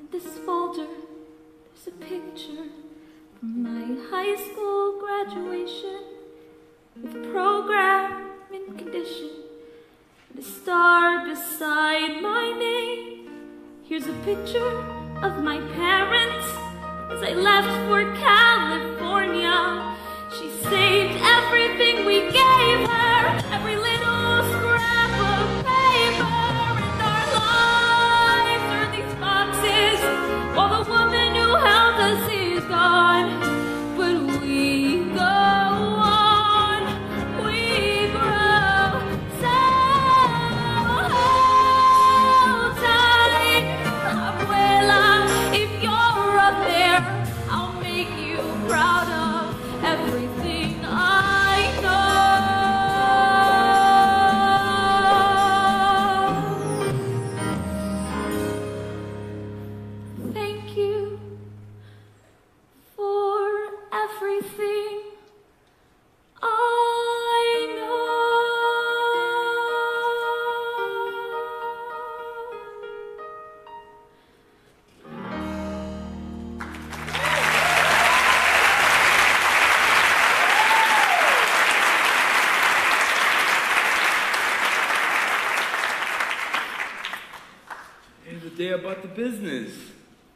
In this folder, there's a picture from my high school graduation with program in condition and a star beside my name. Here's a picture of my parents as I left for California. She saved everything we gave her, every little scrap of paper, and our lives are in these boxes while the woman who held us is gone. But we go on, we grow so tight. Abuela, if you're up there, I'll make you proud of everything I know. Thank you for everything I know. And the day I bought the business,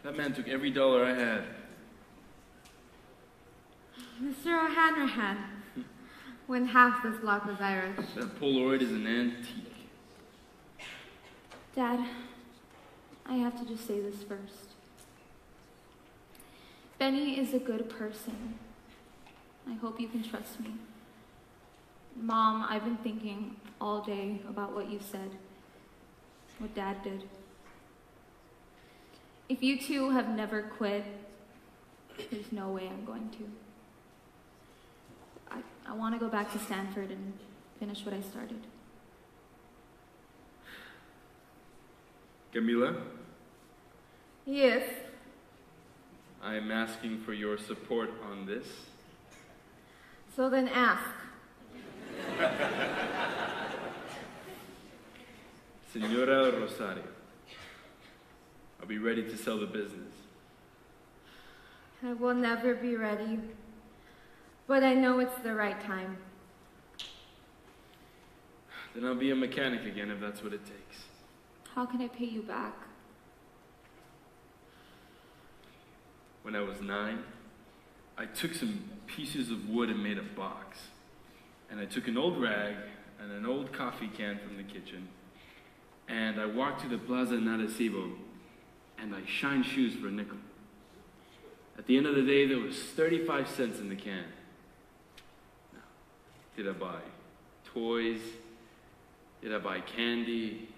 that man took every dollar I had. Mr. O'Hanrahan, when half this block was Irish. That Polaroid is an antique. Dad, I have to just say this first. Benny is a good person. I hope you can trust me. Mom, I've been thinking all day about what you said, what Dad did. If you two have never quit, there's no way I'm going to. I want to go back to Stanford and finish what I started. Camila, Yes. I am asking for your support on this. So then ask. Senora Rosario, are we ready to sell the business? I will never be ready, but I know it's the right time. Then I'll be a mechanic again if that's what it takes. How can I pay you back? When I was 9, I took some pieces of wood and made a box. And I took an old rag and an old coffee can from the kitchen, and I walked to the Plaza Narecibo, and I shined shoes for a nickel. At the end of the day, there was 35 cents in the can. Now, did I buy toys? Did I buy candy?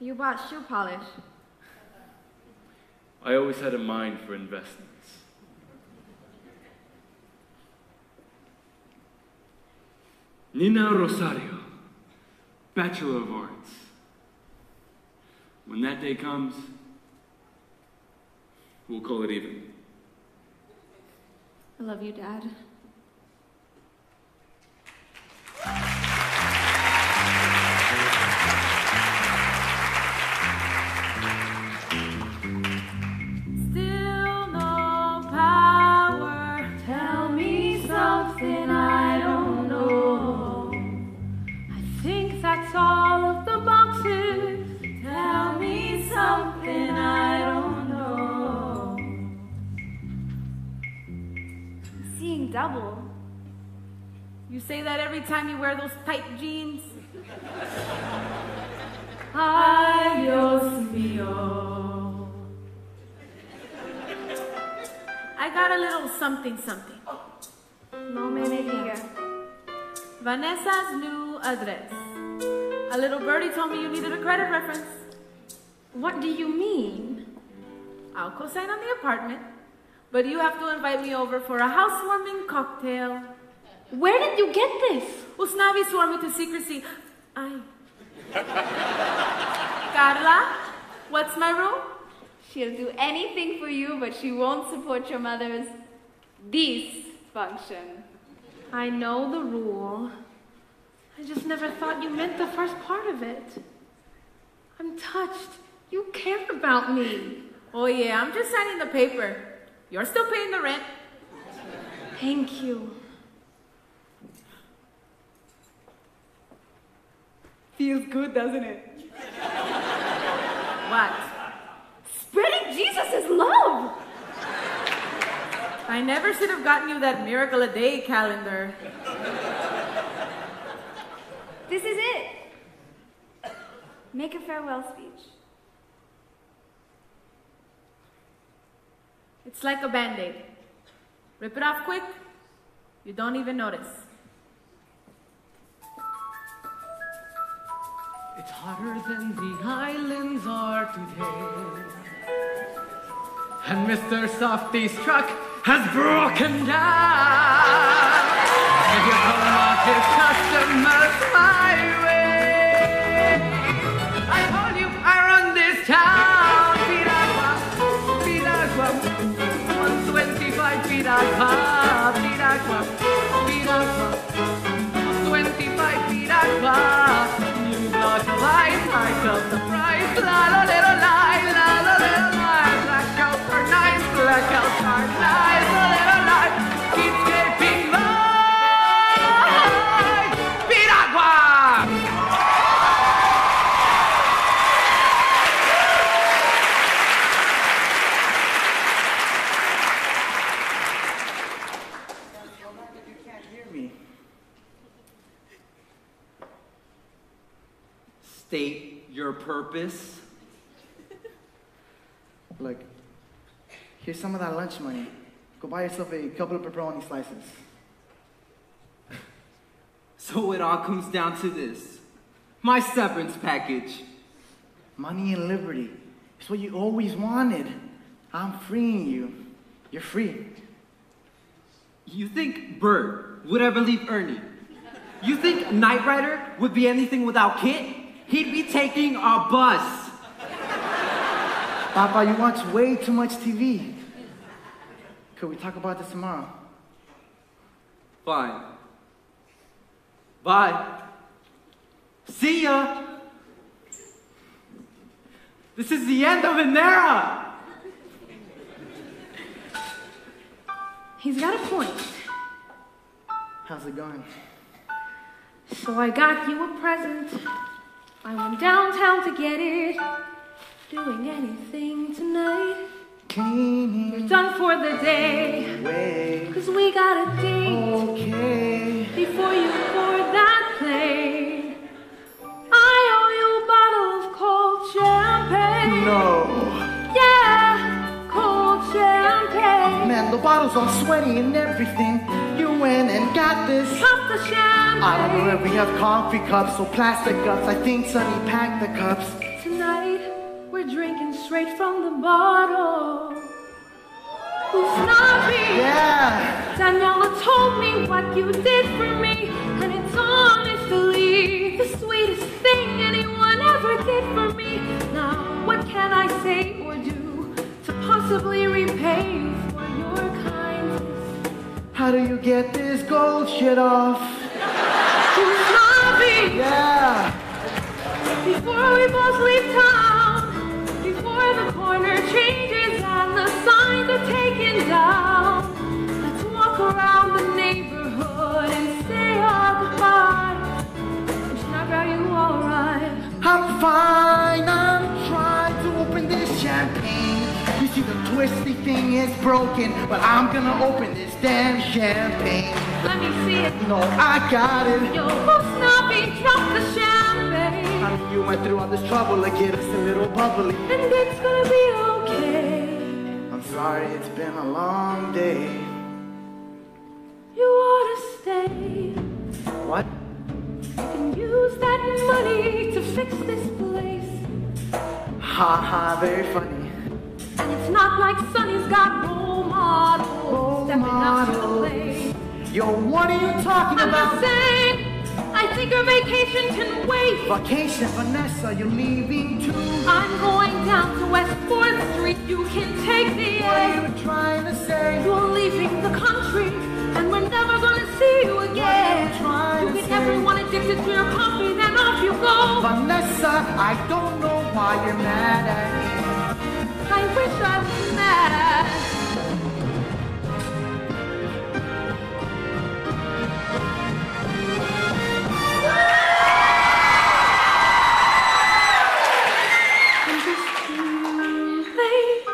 You bought shoe polish. I always had a mind for investments. Nina Rosario, Bachelor of Arts. When that day comes, we'll call it even. I love you, Dad. Still no power. Tell me something I don't know. I think that's all of the boxes. Tell me something I don't know. I'm seeing double. You say that every time you wear those tight jeans. Ay, Dios mío. I got a little something. No me diga. Vanessa's new address. A little birdie told me you needed a credit reference. What do you mean? I'll co-sign on the apartment, but you have to invite me over for a housewarming cocktail. Where did you get this? Usnavi swore me to secrecy. Carla, what's my rule? She'll do anything for you, but she won't support your mother's dysfunction. I know the rule. I just never thought you meant the first part of it. I'm touched. You care about me. Oh yeah, I'm just signing the paper. You're still paying the rent. Thank you. Feels good, doesn't it? What? Spreading Jesus' love! I never should have gotten you that miracle a day calendar. This is it. Make a farewell speech. It's like a band-aid. Rip it off quick, you don't even notice. It's hotter than the islands are today. And Mr. Softy's truck has broken down. And here come all his customers my way. I told you I run this town. Piragua, 125 Piragua, 125 Piragua. I felt the price, la la little lie, la la little lie. Blackouts are nice, blackouts are nice, a little lie. Keep escaping life. Piragua! State your purpose. Look, here's some of that lunch money. Go buy yourself a couple of pepperoni slices. So it all comes down to this. My severance package. Money and liberty. It's what you always wanted. I'm freeing you. You're free. You think Bert would ever leave Ernie? You think Knight Rider would be anything without Kit? He'd be taking a bus. Papa, you watch way too much TV. Could we talk about this tomorrow? Fine. Bye. See ya. This is the end of an era. He's got a point. How's it going? So I got you a present. I went downtown to get it. Doing anything tonight. Cleaning. You're done for the day. Wait. 'Cause we got a date. Okay. Before you board that plane, I owe you a bottle of cold champagne. No. Yeah, cold champagne. Man, the bottle's all sweaty and everything. You went and got this. Pop the champagne. I don't know if we have coffee cups or plastic cups. I think Sonny packed the cups. Tonight, we're drinking straight from the bottle. Usnavi. Yeah. Daniela told me what you did for me, and it's honestly the sweetest thing anyone ever did for me. Now, what can I say or do to possibly repay you for your kindness? How do you get this gold shit off? Usnavi. Yeah. Before we both leave town, before the corner changes and the signs are taken down, let's walk around the neighborhood and say our goodbyes. Usnavi, are you alright? I'm fine. I'm trying to open this champagne. You see the twisty thing is broken, but I'm gonna open this damn champagne. Let me see it. No, I got it. Yo, Usnavi, drop the champagne. Honey, you went through all this trouble to get us a little bubbly. And it's gonna be okay. I'm sorry, it's been a long day. You ought to stay. What? You can use that money to fix this place. Ha ha, very funny. And it's not like Sonny's got role models stepping up to the plate. Yo, what are you talking I'm about? just saying, I think our vacation can wait. Vacation, Vanessa, you're leaving too. I'm going down to West 4th Street. You can take the What A. are you trying to say? You're leaving the country, and we're never gonna see you again. What are you trying You to get say? everyone addicted to your coffee, then off you go. Vanessa, I don't know why you're mad at me. I wish I was mad. I'm just too late.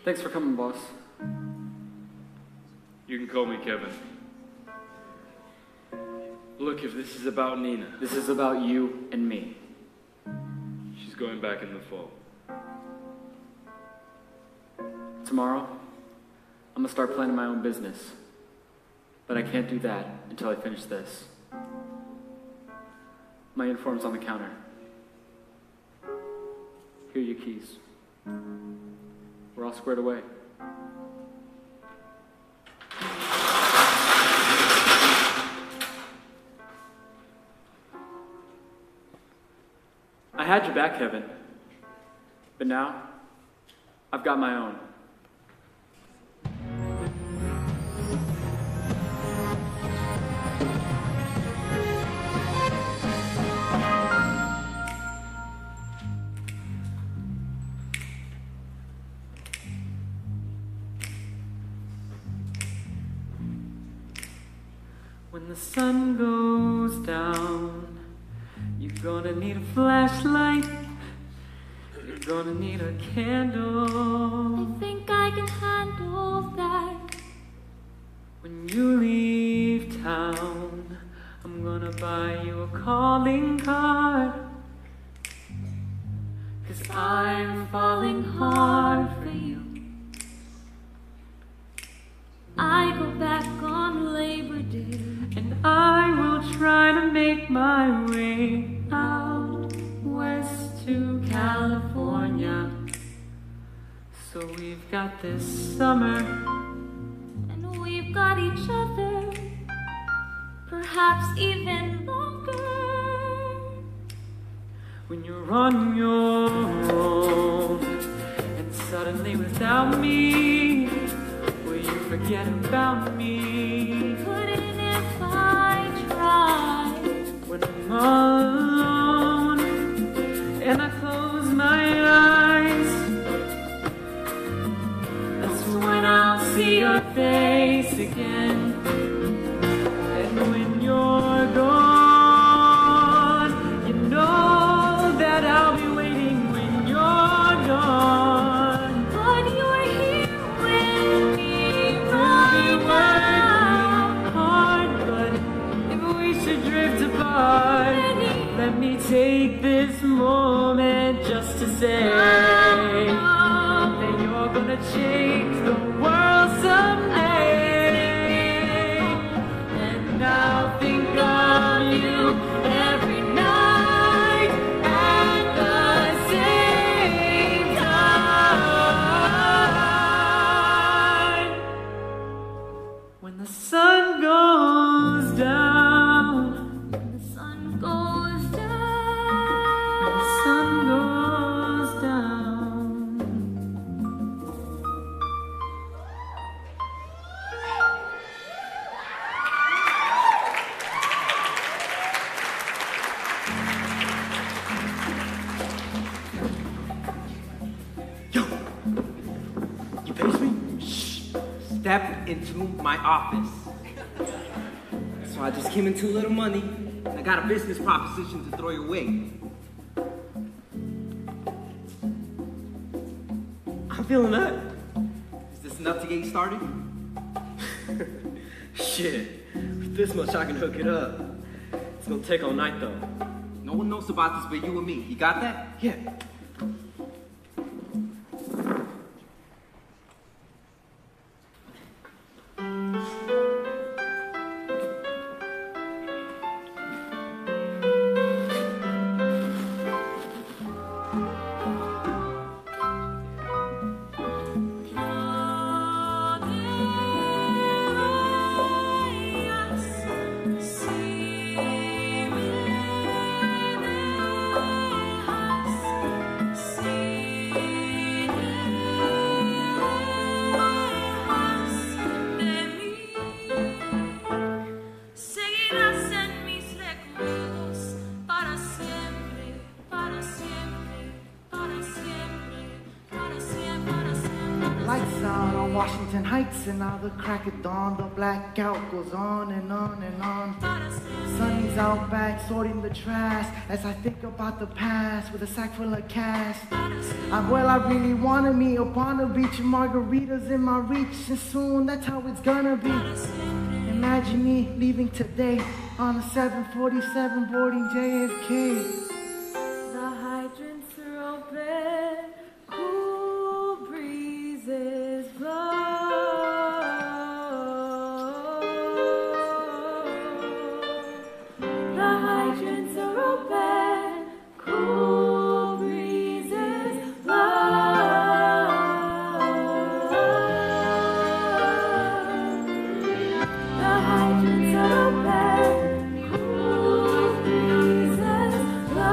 Thanks for coming, boss. You can call me Kevin. Look, if this is about Nina, This is about you and me. she's going back in the fall. Tomorrow, I'm gonna start planning my own business. But I can't do that until I finish this. My uniform's on the counter. Here are your keys. We're all squared away. I had your back, Kevin. But now, I've got my own. When the sun goes down, you're gonna need a flashlight. You're gonna need a candle. I think I can handle that. When you leave town, I'm gonna buy you a calling card. 'Cause I'm falling hard for you. I go back on Labor Day, and I will try to make my way out west to California. So we've got this summer, and we've got each other, perhaps even longer. When you're on your own, and suddenly without me, will you forget about me? Couldn't if I tried. When I'm all alone, and I close my eyes, that's when I'll see your face again. And when you're gone, you know that I'll be waiting when you're gone. But you're here with me We'll be right working hard, but if we should drift apart, let me take this moment just to say that you're gonna change the world someday. And I'll think of you every night at the same time. When the sun goes down, when the sun goes when the down. sun goes down. You face me? Shh. Step into my office. So I just came into a little money, and I got a business proposition to throw your way. I'm feeling that. Is this enough to get you started? Shit. With this much, I can hook it up. It's gonna take all night, though. No one knows about this but you and me. You got that? Yeah. Lights out on Washington Heights, and now the crack of dawn, the blackout goes on and on and on. Sonny's out back sorting the trash as I think about the past with a sack full of cash. Abuela really wanted me upon the beach, margaritas in my reach, and soon that's how it's gonna be. Imagine me leaving today on a 747 boarding JFK. The hydrants are open, cool breezes blow. The hydrants are open, cool breezes blow. The hydrants are open, cool breezes blow.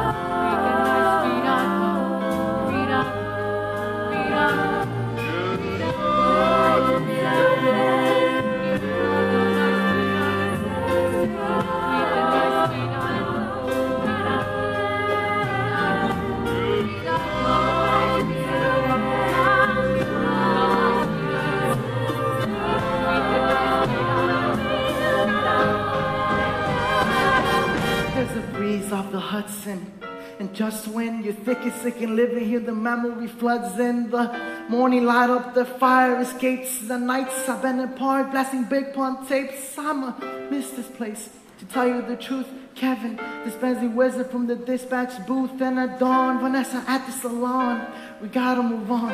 Hudson. And just when you think it's sick and living here, the memory floods in. The morning light up, the fire escapes. The nights I've been apart, blasting big pun tapes. I'ma miss this place. To tell you the truth, Kevin, this Benzie wizard from the dispatch booth. And at dawn, Vanessa at the salon. We gotta move on.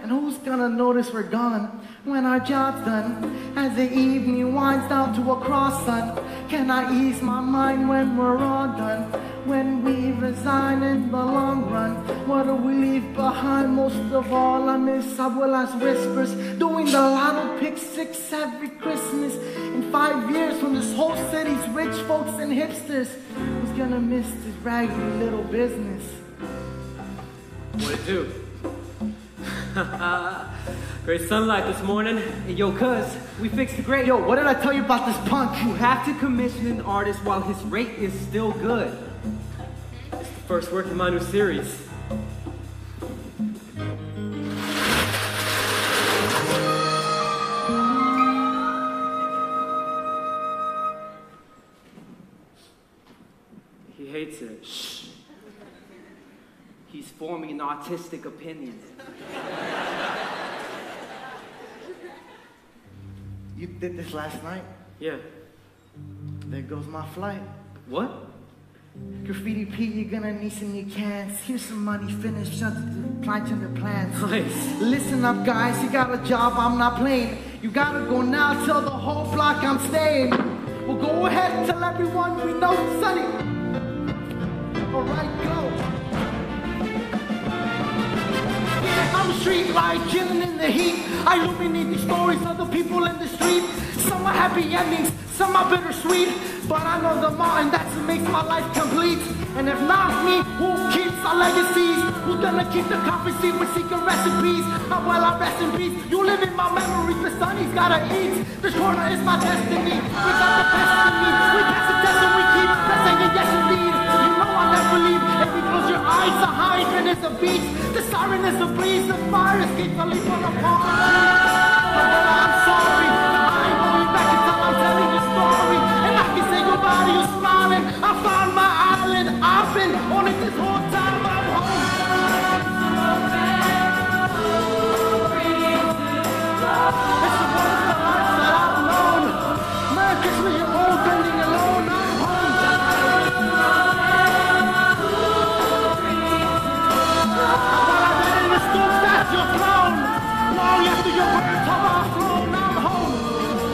And who's gonna notice we're gone when our job's done? As the evening winds down to a cross sun, can I ease my mind when we're all done? When we resign in the long run, what do we leave behind? Most of all, I miss Abuela's whispers, doing the lotto pick 6 every Christmas. In 5 years from this whole city's rich folks and hipsters, who's gonna miss this raggedy little business? What'd it do? Great sunlight this morning. Hey, yo, cuz, we fixed the grate. Yo, what did I tell you about this punk? You have to commission an artist while his rate is still good. It's the first work in my new series. He hates it. Shh. He's forming an artistic opinion. You did this last night? Yeah. There goes my flight. What? Graffiti Pete, you're gonna need some new cans. Here's some money, finish, shut the plant in the plans. Nice. Listen up, guys, you got a job, I'm not playing. You gotta go now, tell the whole block I'm staying. Well, go ahead, tell everyone we know Sonny. Alright, go. I'm a street light, chilling in the heat. I illuminate the stories of the people in the street. Some are happy endings, some are bittersweet. But I know them all, and that's what makes my life complete. And if not me, who keeps our legacies? Who's gonna keep the coffee seat with secret recipes? Abuela, rest in peace. You live in my memories, the Sonny's gotta eat. This corner is my destiny. We got the best in me. We pass the test and we keep pressing it, yes indeed. You know I'll never leave. If you close your eyes, the hydrant is a beach. The siren is a breeze. The fire escapes a leap on a palm tree. Abuela, I'm sorry. I ain't going back until I'm telling the story. And I can say goodbye to you smiling. I found my island. I've been on it this whole time. I'm home. It's the wonderful life that I've known. Man, Christmas, you're all bending alone. I'm home. While I've been in the stoop, that's your throne. Long after your words have our throne, I'm home.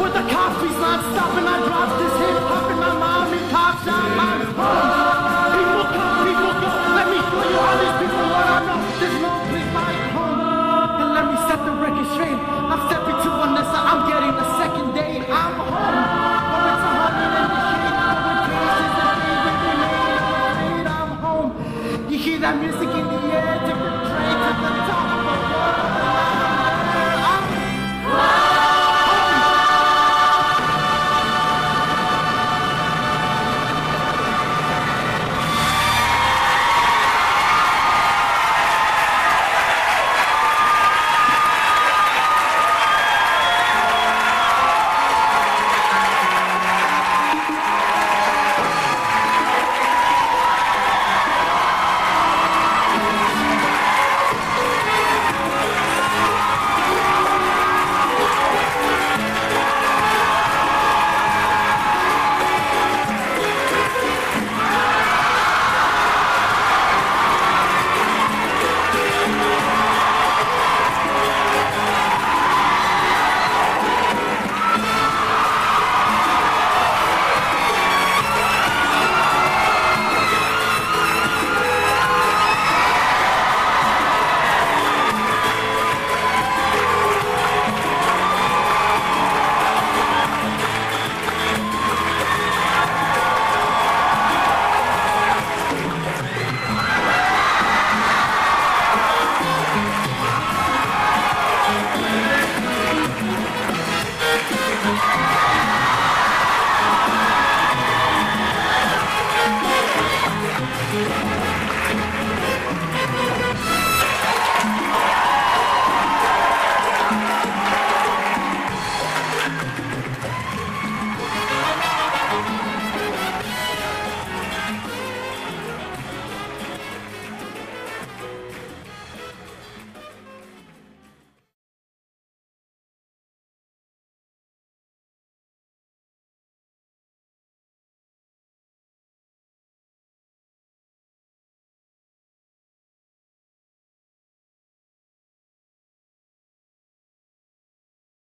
Where the coffee's not stopping, I drop this hip hop in my mommy pop shop. I'm home.